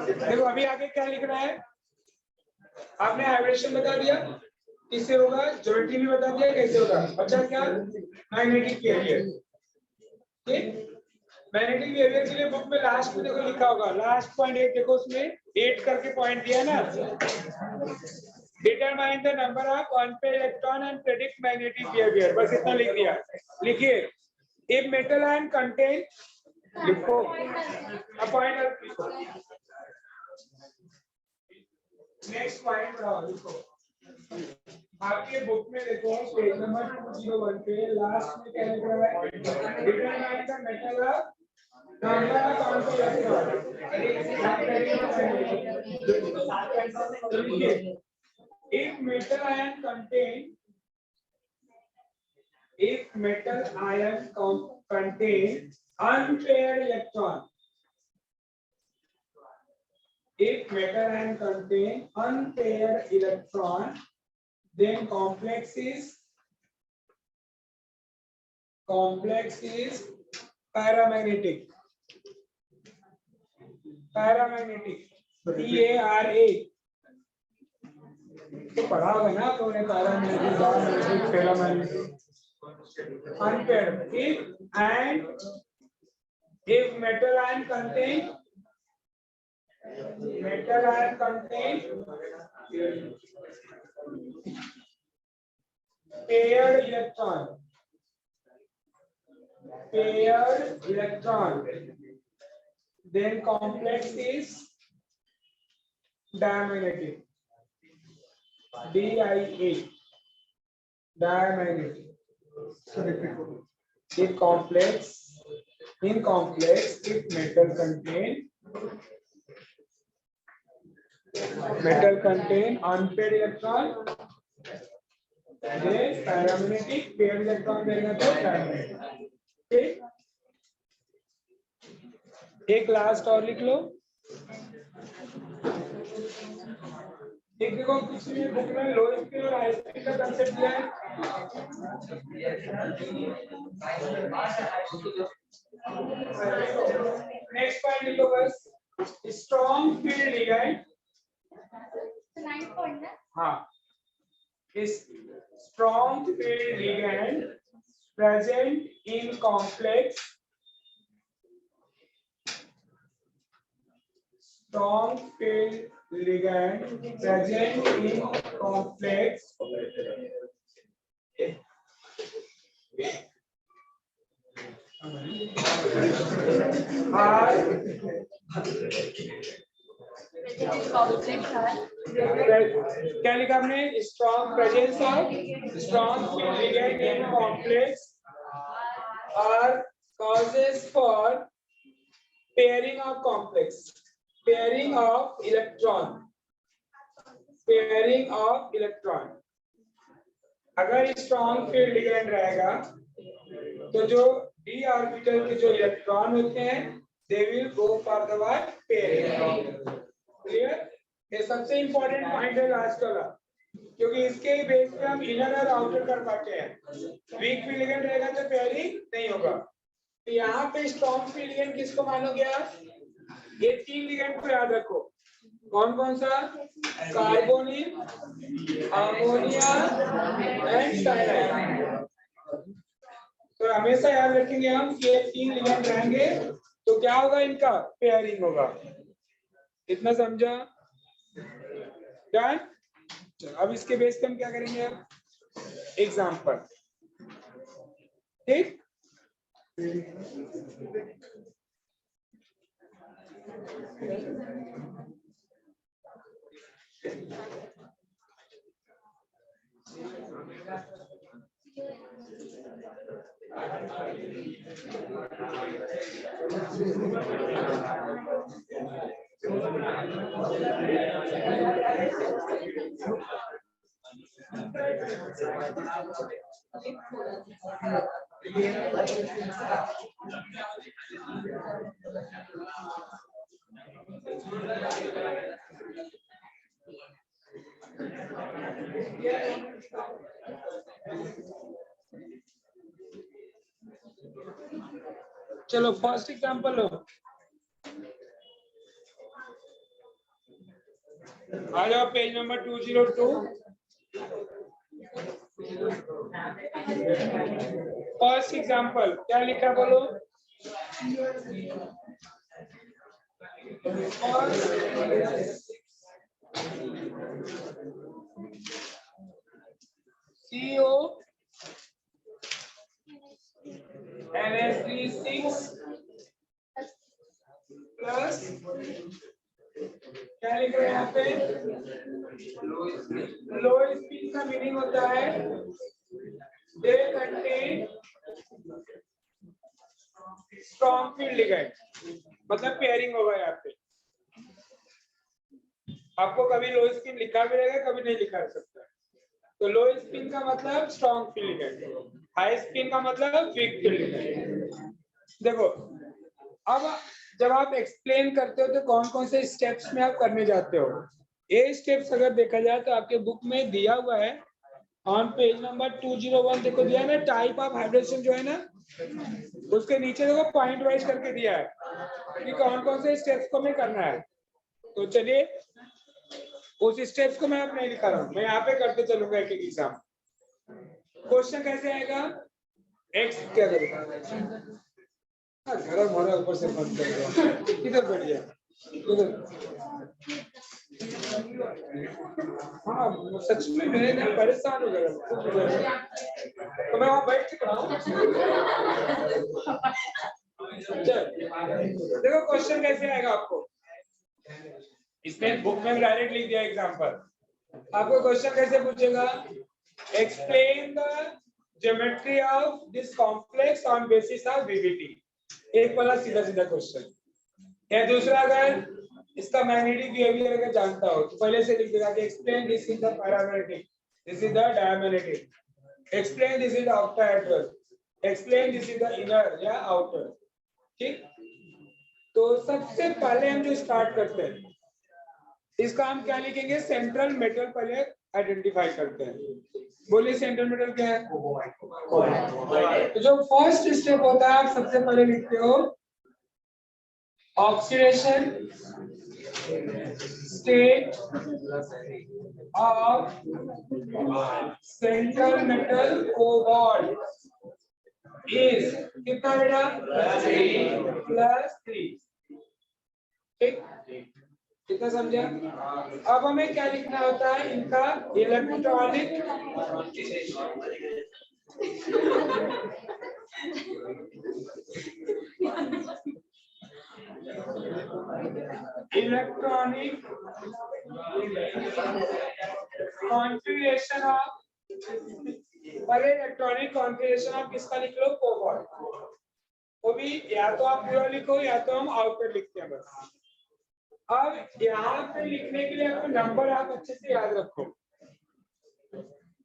देखो अभी आगे क्या लिख रहा है, आपने वाइब्रेशन बता दिया किससे होगा, ज्योमेट्री भी बता दिया कैसे होगा, अच्छा क्या मैग्नेटिक बिहेवियर। ठीक, मैग्नेटिक बिहेवियर के लिए बुक में लास्ट में देखो लिखा होगा, लास्ट पॉइंट 8 देखो, उसमें 8 करके पॉइंट दिया ना, determine the number of unpaired electron and predict magnetic behaviour, बस इतना लिख दिया। लिखिए इफ मेटल आयन कंटेन, लिखो पॉइंट लिखो, नेक्स्ट पॉइंट लिखो आपके बुक में देखो पेज नंबर 201 पे लास्ट में क्या लिख रहा है, determine the metal of number of unpaired electron. If metal ion contain unpaired electron, if metal ion contain unpaired electron, then complex is paramagnetic. PARA तो पढ़ा होगा ना तो उन्हें paramagnetic unpaired if metal ion contain paired electron, then complex is diamagnetic. DIA, diamagnetic. In complex, if metal contain unpaired electron, then paramagnetic, paired electron देगा तो diamagnetic. ठीक, एक लास्ट और लिख लो। एक देखो कुछ भी बुक में लो स्पीड और हाई स्पीड का कांसेप्ट दिया है, नेक्स्ट पॉइंट लिखो बस, स्ट्रॉन्ग फील्ड लिगेंड, हाँ, इस strong field ligand present in complex, strong field ligand present in complex are क्या लिखा हमने, strong presence of strong field ligand in complex are causes for pairing of complex, pairing of electron. अगर strong field ligand रहेगा तो जो d orbital के जो electron होते हैं they will go for the pairing. Clear, ये सबसे इंपॉर्टेंट पॉइंट है लास्ट वाला, क्योंकि इसके बेस पे हम इनर और आउटर कर पाते हैं। वीक फील्ड लिगेंड रहेगा तो पेयरिंग नहीं होगा। तो यहाँ पे स्ट्रॉन्ग फील्ड लिगेंड किसको मानोगे आप, ये 3 लिगेंड को याद रखो, कौन कौन सा? Carbonyl, ammonia and cyanide. तो हमेशा याद रखेंगे हम कि ये 3 लिगेंड रहेंगे तो क्या होगा, इनका पेयरिंग होगा। इतना समझा? डन। अब इसके बेस पे हम क्या करेंगे, अब एग्जाम्पल। ठीक, चलो फर्स्ट एग्जांपल लो। आ जाओ पेज नंबर 202। फर्स्ट एग्जांपल क्या लिखा बोलो? CO NH3 प्लस क्या लिख रहे हैं यहाँ पे? लो स्पीड का मीनिंग होता है they contain strong field ligand, मतलब पेयरिंग होगा यहाँ पे। आपको कभी लो स्पिन लिखा भी रहेगा, कभी नहीं लिखा रह सकता है। तो लो स्पिन का मतलब strong field ligand, high spin का मतलब वीक फील्ड लिगेंड। देखो अब जब आप एक्सप्लेन करते हो तो कौन कौन से स्टेप्स में आप करने जाते हो। ये स्टेप्स अगर देखा जाए तो आपके बुक में दिया हुआ है ऑन पेज नंबर 201। देखो दिया है ना, टाइप ऑफ हाइड्रेशन जो है ना, उसके नीचे देखो पॉइंट वाइज करके दिया है कि कौन कौन से स्टेप्स को हमें करना है। तो चलिए उस स्टेप्स को मैं अब नहीं लिखा रहा हूँ, मैं यहाँ पे करते चलूंगा एक एक एग्जाम। क्वेश्चन कैसे आएगा? एक्स क्या करेगा, गरम हो रहा है ऊपर से बंद कर दो। किधर बैठ गया? किधर? हाँ सच में मैं ना परेशान हो गया, तो मैं वहाँ बैठ चुका हूँ। देखो क्वेश्चन कैसे आएगा आपको, इसमें बुक में डायरेक्ट लिख दिया एग्जांपल। आपको क्वेश्चन कैसे पूछेगा? Explain the geometry of this complex on basis of VBT। एक वाला सीधा सीधा क्वेश्चन। या दूसरा, अगर इसका मैग्नेटिक बिहेवियर अगर जानता हो तो पहले से लिख देगा कि explain this is the paramagnetic, this is the diamagnetic, explain this is the octahedral, explain this is the inner या आउटर। ठीक, तो सबसे पहले हम जो स्टार्ट करते हैं इसका हम क्या लिखेंगे? सेंट्रल मेटल पहले आइडेंटिफाई करते हैं। बोलिए सेंट्रल मेटल क्या है? तो जो फर्स्ट स्टेप होता है आप सबसे पहले लिखते हो oxidation state of central metal cobalt is कितना बेटा? +3। ठीक, कितना समझा? अब हमें क्या लिखना होता है? इनका इलेक्ट्रॉनिक कॉन्फ़िगरेशन ऑफ, पहले इलेक्ट्रॉनिक कॉन्फ़िगरेशन ऑफ किसका लिख लो? कोबाल्ट। वो भी या तो आप पूरा लिखो या तो हम आउटर लिखते हैं बस। अब यहाँ पे लिखने के लिए आपको नंबर आप अच्छे से याद रखो।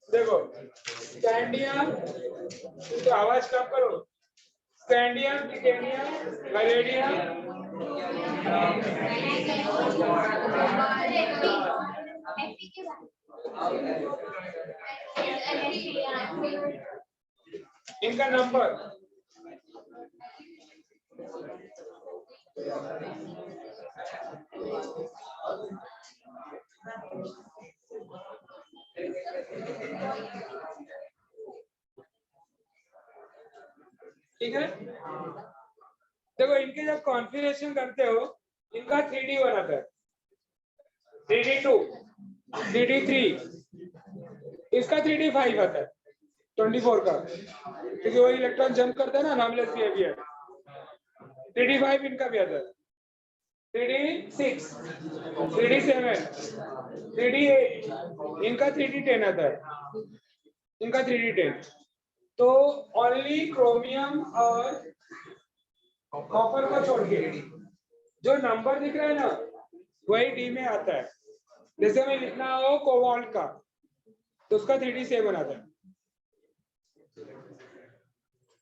देखो स्कैंडियम, तो आवाज कम करो, स्कैंडियम, टिटेनियम, वैलेडियम, इनका नंबर ठीक है, देखो इनके जब कॉन्फ़िगरेशन करते हो इनका 3D बनाता है, 3D2, 3D3, इसका 3D5 आता है 24 का, क्योंकि वो इलेक्ट्रॉन जंप करता है ना, अनोमलस बिहेवियर। 3D5 इनका भी आता है, 3D6, 3D7, 3D8, इनका 3D10 आता है, इनका 3D10। तो ओनली क्रोमियम और कॉपर को छोड़ के जो नंबर दिख रहा है ना वही डी में आता है। जैसे मैं लिखना हो कोबाल्ट का तो उसका 3D7 आता है,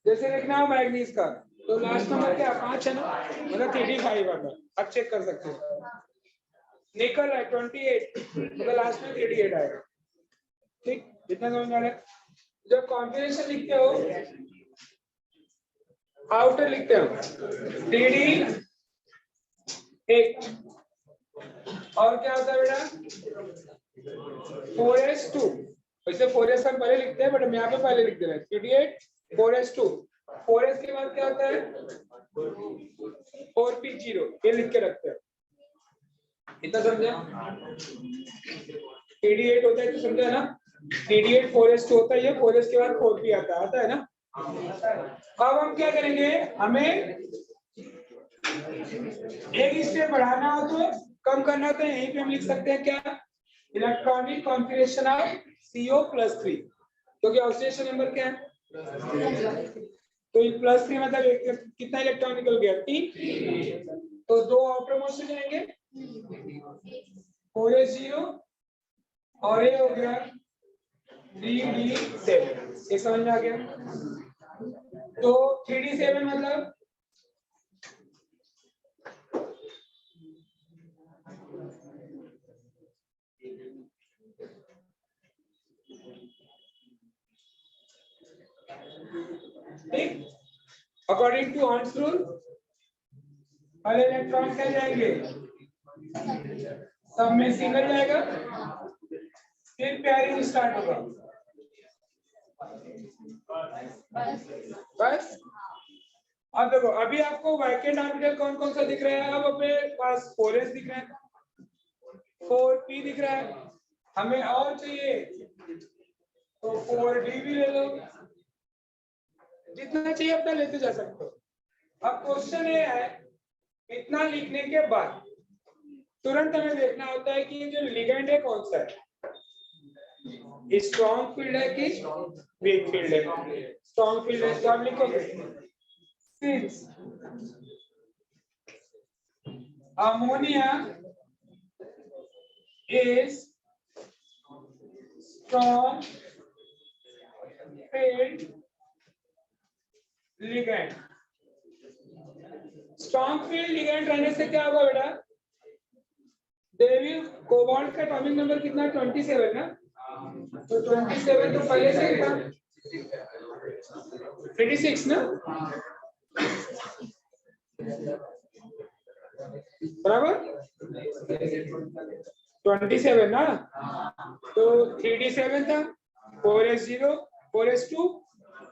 जैसे लिखना हो मैग्नीज का तो लास्ट नंबर क्या 5 है ना, मतलब 3D5 आता है। आप चेक कर सकते हो। निकल है 28, मतलब लास्ट में 3D8 आएगा। ठीक, इतना समझ आ रहा है। जब कॉम्बिनेशन लिखते हो आउटर लिखते हो 3D8 और क्या होता है बेटा 4s2, वैसे 4s हम पहले लिखते हैं बट हम यहाँ पे पहले लिख दे रहे हैं 3D8 4s2, 4s के बाद क्या होता है 4p0, ये लिख के रखते हैं। इतना समझे, 3D8 होता है तो समझा ना, 3D8 4s2 होता है, ये 4s के बाद 4p आता है ना। अब हम क्या करेंगे, हमें एक स्टेप बढ़ाना हो तो कम करना हो तो यहीं पे हम लिख सकते हैं क्या, इलेक्ट्रॉनिक कॉन्फ़िगरेशन ऑफ CO+3, क्योंकि ऑक्सीडेशन नंबर क्या है, तो ये +3 मतलब कितना इलेक्ट्रॉन निकल गया 3, तो 2 आउटर मोस्ट से जाएंगे 4s0 और ये हो गया 3D7, ये समझ में आ गया। तो 3D7 मतलब ठीक, अकॉर्डिंग टू हॉर्न्स रूल पहले इलेक्ट्रॉन क्या जाएंगे, सब में सिंगल जाएगा, फिर पेयरिंग स्टार्ट होगा। बस अब देखो, अभी आपको वैकेंट ऑर्बिटल कौन कौन सा दिख रहा है, अब अपने पास 4s दिख रहा है, 4p दिख रहा है, हमें और चाहिए तो 4d भी ले लो, जितना चाहिए उतना लेते जा सकते हो। अब क्वेश्चन ये है, इतना लिखने के बाद तुरंत हमें देखना होता है कि जो लिगेंड है कौन सा है, स्ट्रॉन्ग फील्ड है कि वीक फील्ड है। स्ट्रॉन्ग फील्ड है तो हम लिखोगे since ammonia is strong field ligand, strong field ligand रहने से क्या होगा बेटा, देविल कोबाल्ट का एटॉमिक नंबर कितना है 27 ना, तो 27 तो पहले से ही था 36 ना, बराबर 27 ना, तो 3D7 था, 4s0 4s2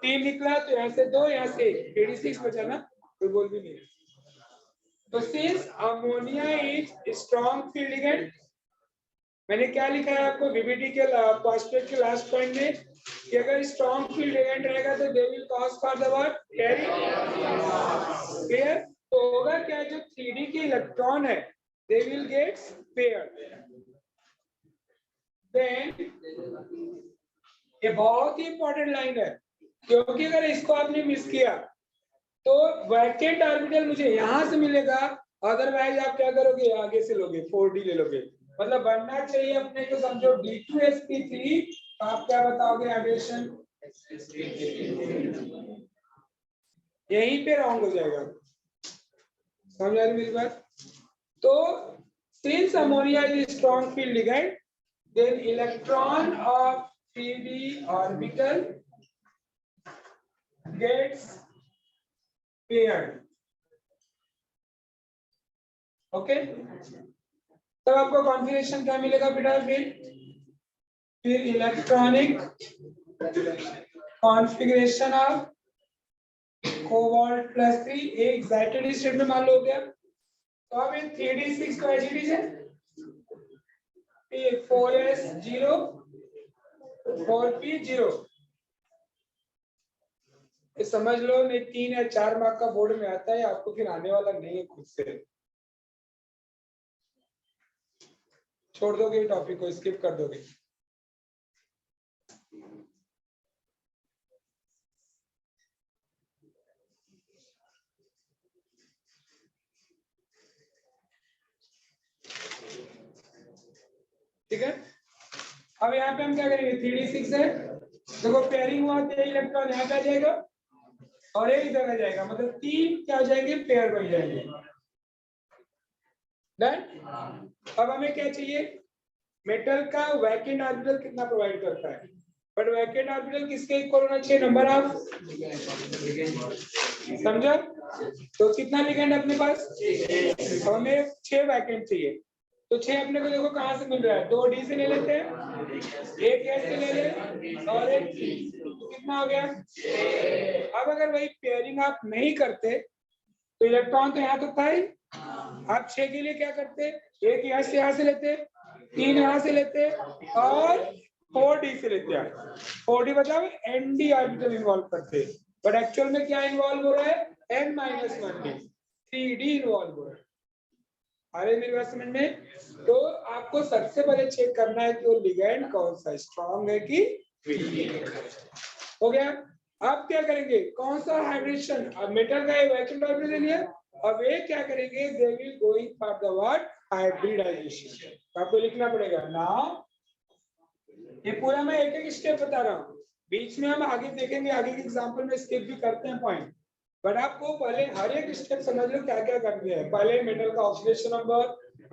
3 निकला, तो यहाँ से 2 यहाँ से 3D6 बचा ना, कोई बोल भी नहीं। तो since ammonia is strong field ligand, मैंने क्या लिखा है आपको बीबीटी के फॉस्फेट के लास्ट पॉइंट में कि अगर स्ट्रॉन्ग फील्ड लिगेंड रहेगा तो they will cause for the what carry, clear. तो होगा क्या, जो 3D के इलेक्ट्रॉन है they will get paired. Then ये बहुत ही इंपॉर्टेंट लाइन है, क्योंकि अगर इसको आपने मिस किया तो वैकेंट ऑर्बिटल मुझे यहां से मिलेगा, अदरवाइज आप क्या करोगे, आगे से लोगे 4D ले लोगे, मतलब बनना चाहिए अपने को समझो D2sp3, तो आप क्या बताओगे एडिशन, यहीं पे रॉन्ग हो जाएगा, समझ आ रही मेरी बात। तो since ammonia is strong field ligand, then electron of 3D orbital gets paired. Okay, तब आपको कॉन्फ़िगरेशन क्या मिलेगा बेटा? फिर electronic configuration of cobalt plus 3 एक एक्साइटेड स्टेट में मान लो हो गया। तो अब ये 3d6 तो एच है, 4s 0 4p 0, समझ लो नहीं 3 या 4 मार्क का बोर्ड में आता है, आपको फिर आने वाला नहीं है, खुद से छोड़ दोगे टॉपिक को, स्किप कर दोगे। ठीक है, अब यहाँ पे हम क्या करेंगे? 3d6 है, देखो पेयरिंग हुआ तो इलेक्ट्रॉन यहाँ पे आ जाएगा और एक इधर आ जाएगा, मतलब 3 क्या हो जाएंगे? पेयर बन जाएंगे। डन। अब हमें क्या चाहिए? मेटल का वैकेंट ऑर्बिटल कितना प्रोवाइड करता है, बट वैकेंट ऑर्बिटल किसके इक्वल होना चाहिए? नंबर ऑफ, समझो? तो कितना लिगेंड अपने पास? हमें 6 वैकेंट चाहिए, तो 6 अपने को देखो कहां से मिल रहा है, 2d से ले लेते हैं, एक s से ले ले और एक c, कितना हो गया? अब अगर वही पेयरिंग आप नहीं करते तो इलेक्ट्रॉन तो यहाँ तो था ही, आप 6 के लिए क्या करते? एक यहाँ से लेते, 3 यहाँ से लेते और 4d से लेते हैं। 4d मतलब nd ऑर्बिटल इन्वॉल्व करते, बट एक्चुअल में क्या इन्वॉल्व हो रहा है? n-1d 3d इन्वॉल्व हो रहा है। अरे मेरी बात समझ में? तो आपको सबसे पहले चेक करना है कि वो लिगेंड कौन सा स्ट्रॉन्ग है कि वीक। हो गया। अब क्या करेंगे? कौन सा हाइब्रिडेशन? अब मेटल का वैकेंट ऑर्बिटल ले लिया, अब ये क्या करेंगे? They will going for the what? Hybridisation. आपको लिखना पड़ेगा नाउ, ये पूरा मैं एक एक स्टेप बता रहा हूँ, बीच में हम आगे देखेंगे, आगे के एग्जांपल में स्किप भी करते हैं पॉइंट, बट आपको पहले हर एक स्टेप समझ लो क्या क्या करते हैं। पहले मेटल का ऑक्सीडेशन नंबर,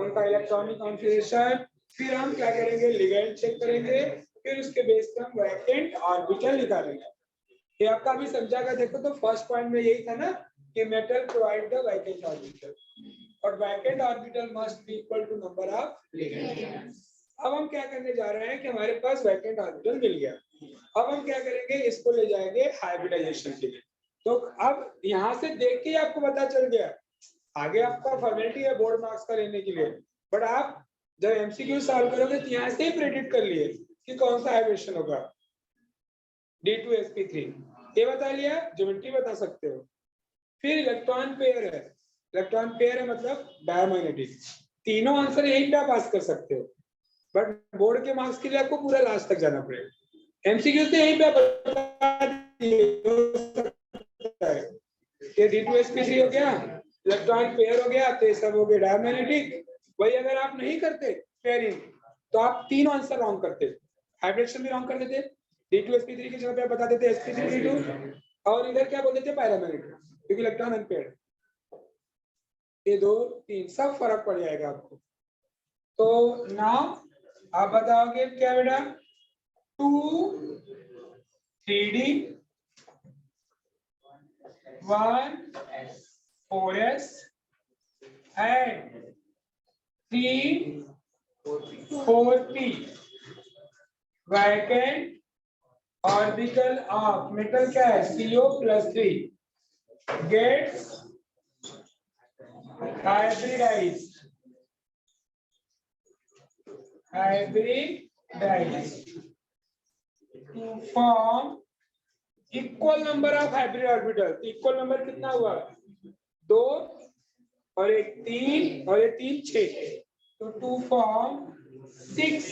उनका इलेक्ट्रॉनिक कॉन्फ़िगरेशन, फिर हम क्या करेंगे? लिगेंड चेक करेंगे, फिर उसके बेस पे हम वैकेंट ऑर्बिटल निकालेंगे। ये आपका भी समझाएगा। देखो तो फर्स्ट पॉइंट में यही था ना कि metal provide the vacant orbital और vacant orbital must be equal to number of ligand. अब हम क्या करने जा रहे हैं कि हमारे पास वैकेंट ऑर्बिटल मिल गया, अब हम क्या करेंगे? इसको ले जाएंगे हाइब्रिडाइजेशन के लिए। तो अब यहाँ से देख के आपको पता चल गया, आगे आपका फॉर्मेलिटी है बोर्ड मार्क्स का लेने के लिए, बट आप जब एमसीक्यू सॉल्व करोगे तो यहाँ से ही प्रेडिक्ट कर लिए कि कौन सा हाइब्रिडेशन होगा। D2sp3 ये बता लिया, ज्योमेट्री बता सकते हो। फिर इलेक्ट्रॉन पेयर है, इलेक्ट्रॉन पेयर है मतलब डायमैग्नेटिक। तीनों आंसर यही पे आप पास कर सकते हो, बट बोर्ड के मार्क्स के लिए आपको पूरा लास्ट तक जाना पड़ेगा। एमसीक्यू से यही पे बता दिए D2sp3 हो गया, इलेक्ट्रॉन पेयर हो गया, तो ये सब हो गया डायमैग्नेटिक। वही अगर आप नहीं करते पेयरिंग तो आप तीनों आंसर रॉन्ग करते, हाइब्रिडेशन भी रॉन्ग कर देते। D2sp3 की जगह पे आप बता देते sp3d2 और इधर क्या बोल देते? पैरामैग्नेटिक, क्योंकि इलेक्ट्रॉन अनपेयर्ड। ये 2 3 सब फर्क पड़ जाएगा आपको। तो नाउ आप बताओगे क्या बेटा? 2 3d 1 4s and 3 4p vacant orbital of metal क्या है? CO+3 gets hybridized to form equal number of hybrid orbital. Equal number कितना हुआ? 2 और एक 3 और ये 3 6, तो 2 form 6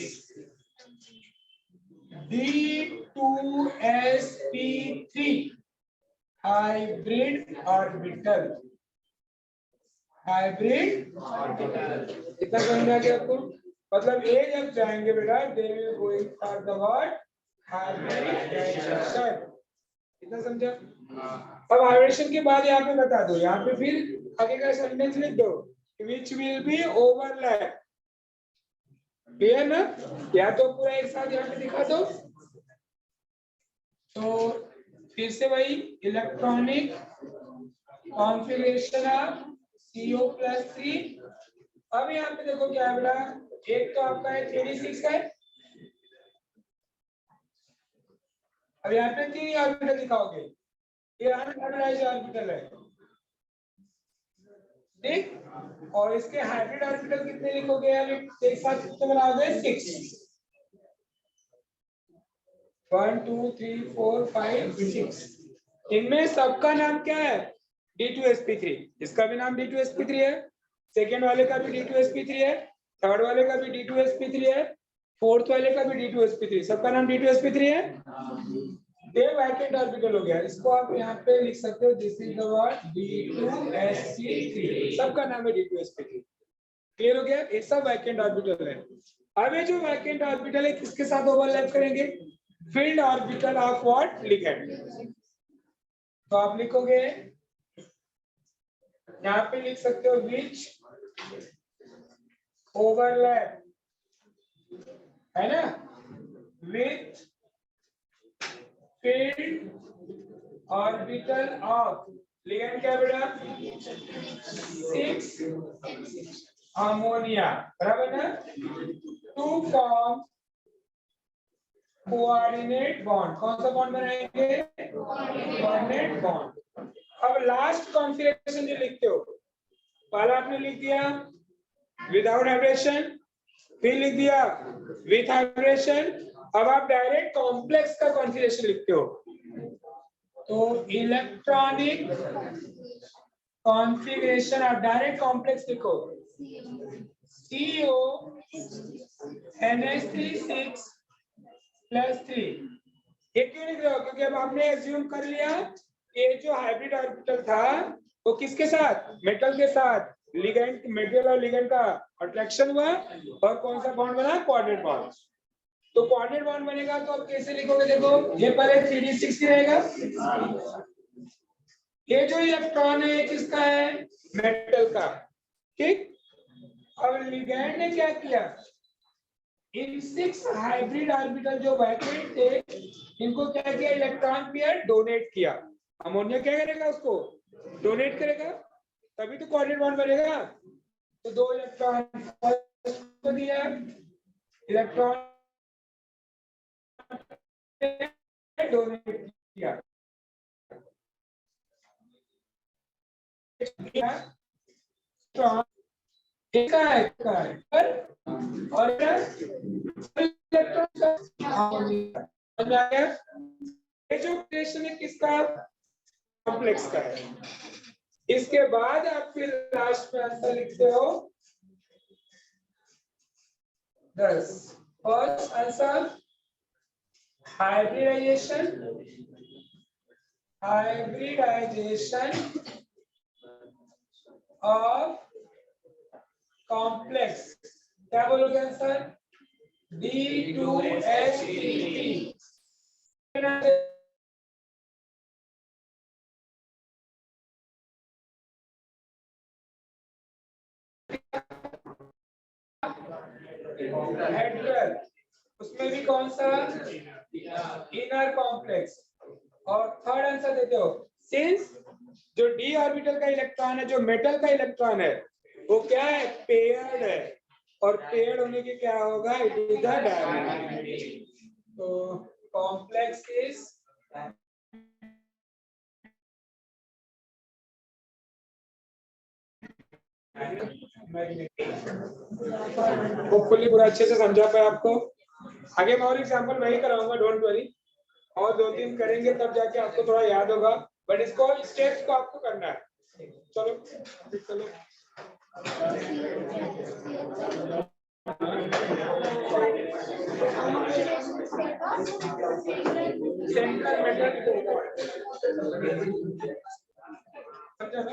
D2sp3 hybrid orbital. Hybrid orbital कितना समझ आ गया आपको? मतलब ये जब जाएंगे बेटा they will going for the what? Hybridisation. कितना समझा? अब हाइब्रिडेशन के बाद यहाँ पे बता दो, यहाँ पे फिर आगे का सेंटेंस लिख दो which will be overlap। Clear ना? या तो पूरा एक साथ यहाँ पे दिखा दो। तो फिर से वही इलेक्ट्रॉनिक कॉन्फ़िगरेशन ऑफ CO+3 अब यहाँ पे देखो क्या है बेटा, एक तो आपका है 3d6 का है, अब यहाँ पे 3 ऑर्बिटल दिखाओगे, ये अनहाइब्रिडाइज्ड ऑर्बिटल है, ठीक। और इसके हाइब्रिड ऑर्बिटल कितने लिखोगे यार, एक साथ कितने बनाओगे, 6, 1 2 3 4 5 6। इनमें सबका नाम क्या है, D2sp3, इसका भी नाम D2sp3 है, सेकेंड वाले का भी D2sp3 है, थर्ड वाले का भी D2sp3 है, फोर्थ वाले का भी D2sp3, सबका नाम D2sp3 है। ये वैकेंट ऑर्बिटल हो गया, इसको आप यहाँ पे लिख सकते हो, this is the word D2sp3, सबका नाम है D2sp3। क्लियर हो गया, ये सब वैकेंट ऑर्बिटल है। अब ये जो वैकेंट ऑर्बिटल है किसके साथ ओवरलैप करेंगे, field orbital of what, ligand. तो आप लिखोगे यहाँ पे लिख सकते हो विच ओवरलैप, है ना, with field orbital of ligand, क्या बेटा, 6 अमोनिया, बराबर ना, टू फॉर्म कोऑर्डिनेट बॉन्ड। कौन सा बॉन्ड बनाएंगे, कोऑर्डिनेट बॉन्ड। अब लास्ट कॉन्फिगरेशन जो लिखते हो, पहला आपने लिख दिया विदाउट हाइब्रेशन, फिर लिख दिया विथ हाइब्रेशन, अब आप डायरेक्ट कॉम्प्लेक्स का कॉन्फिगरेशन लिखते हो। तो इलेक्ट्रॉनिक कॉन्फिगरेशन आप डायरेक्ट कॉम्प्लेक्स लिखो, CO NH3 6+3। ये क्यों लिख रहे हो, क्योंकि अब आपने एज्यूम कर लिया ये जो हाइब्रिड ऑर्बिटल था वो किसके साथ, मेटल के साथ, लिगेंड, मेटल और लिगेंड का अट्रैक्शन हुआ और कौन सा बॉन्ड बना, कोऑर्डिनेट बॉन्ड। तो कोऑर्डिनेट बॉन्ड बनेगा तो आप कैसे लिखोगे, देखो ये पहले 3d6 रहेगा, ये जो इलेक्ट्रॉन है ये किसका है, मेटल का, ठीक। अब लिगेंड ने क्या किया, इन 6 हाइब्रिड ऑर्बिटल जो वैकेंट थे इनको क्या किया, इलेक्ट्रॉन पेयर डोनेट किया। अमोनिया क्या करेगा, उसको डोनेट करेगा, तभी तो कोऑर्डिनेट बॉन्ड बनेगा। तो 2 इलेक्ट्रॉन को दिया, इलेक्ट्रॉन डोनेट किया, और जो क्रिएशन है किसका, कॉम्प्लेक्स का है। इसके बाद आप फिर लास्ट में आंसर लिखते हो 10। First answer hybridisation of complex, क्या बोलोगे आंसर, D2sp3। उसमें भी कौन सा, इनर कॉम्प्लेक्स। और थर्ड आंसर देते हो, सिंस जो d ऑर्बिटल का इलेक्ट्रॉन है, जो मेटल का इलेक्ट्रॉन है वो क्या है, पेयर्ड है, और पेयर्ड होने के क्या होगा, इट इज द डायमंड। तो कॉम्प्लेक्स इज होपफुली पूरा अच्छे से समझा पाए आपको। आगे मैं और एग्जांपल वही कराऊंगा, डोंट वरी, और 2-3 करेंगे तब जाके आपको थोड़ा याद होगा, बट इसको स्टेप्स को आपको करना है। चलो चलो सेंट्रल मेटल समझा ना,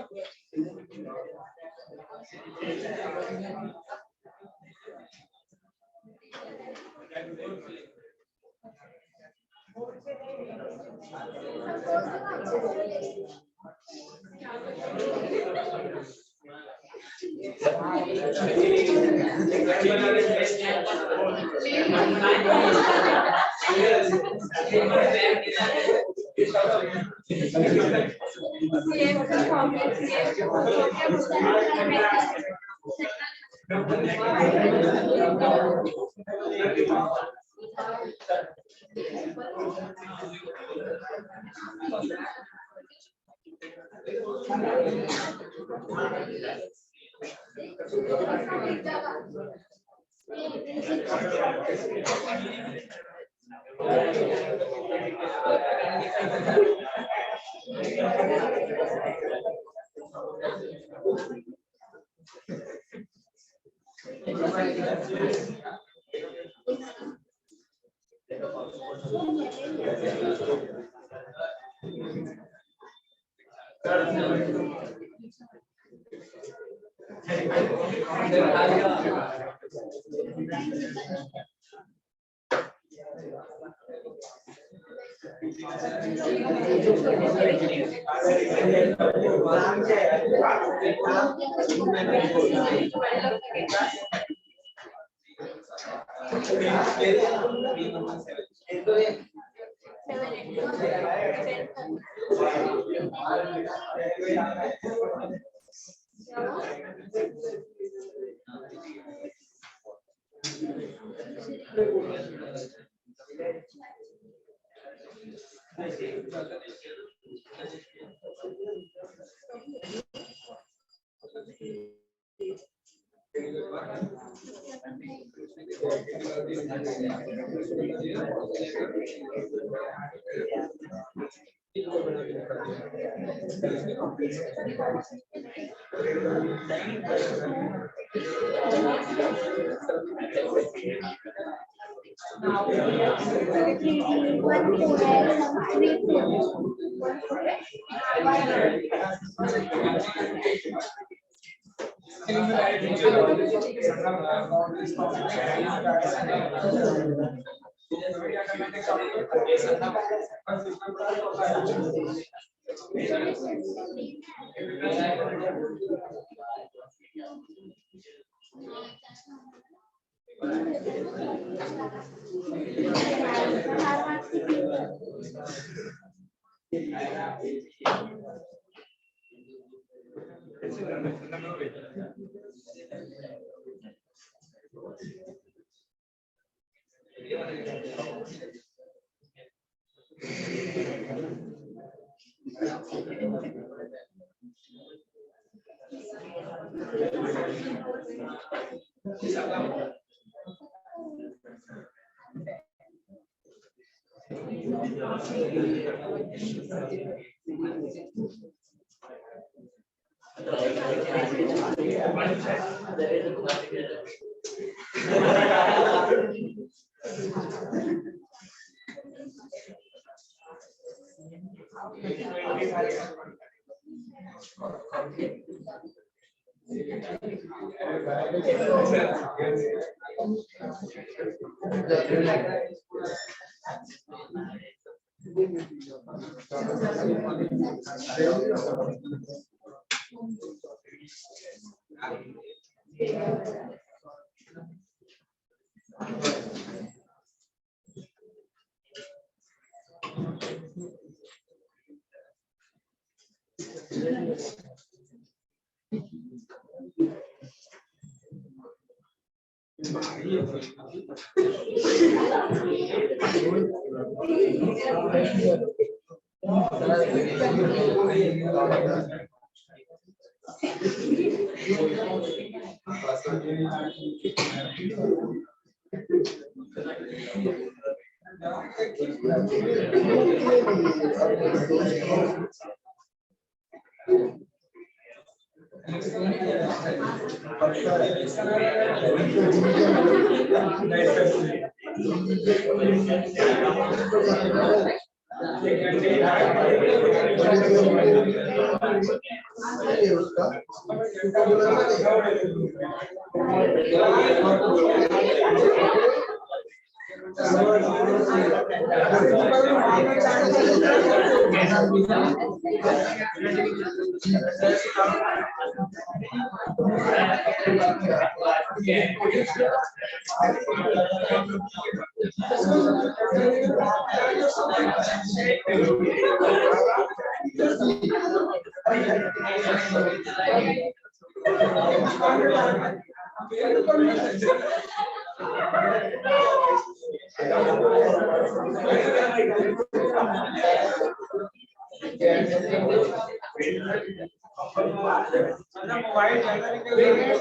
मोबाइल ज्यादा निकल रही है,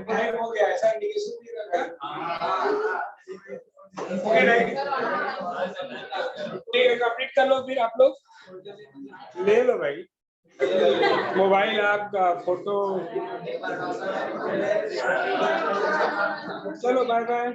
टाइम हो गया, ऐसा इंडिकेशन नहीं रखा। ओके राइट, ठीक है, कंप्लीट कर लो फिर आप लोग ले लो भाई मोबाइल आपका फोटो। चलो बाय बाय।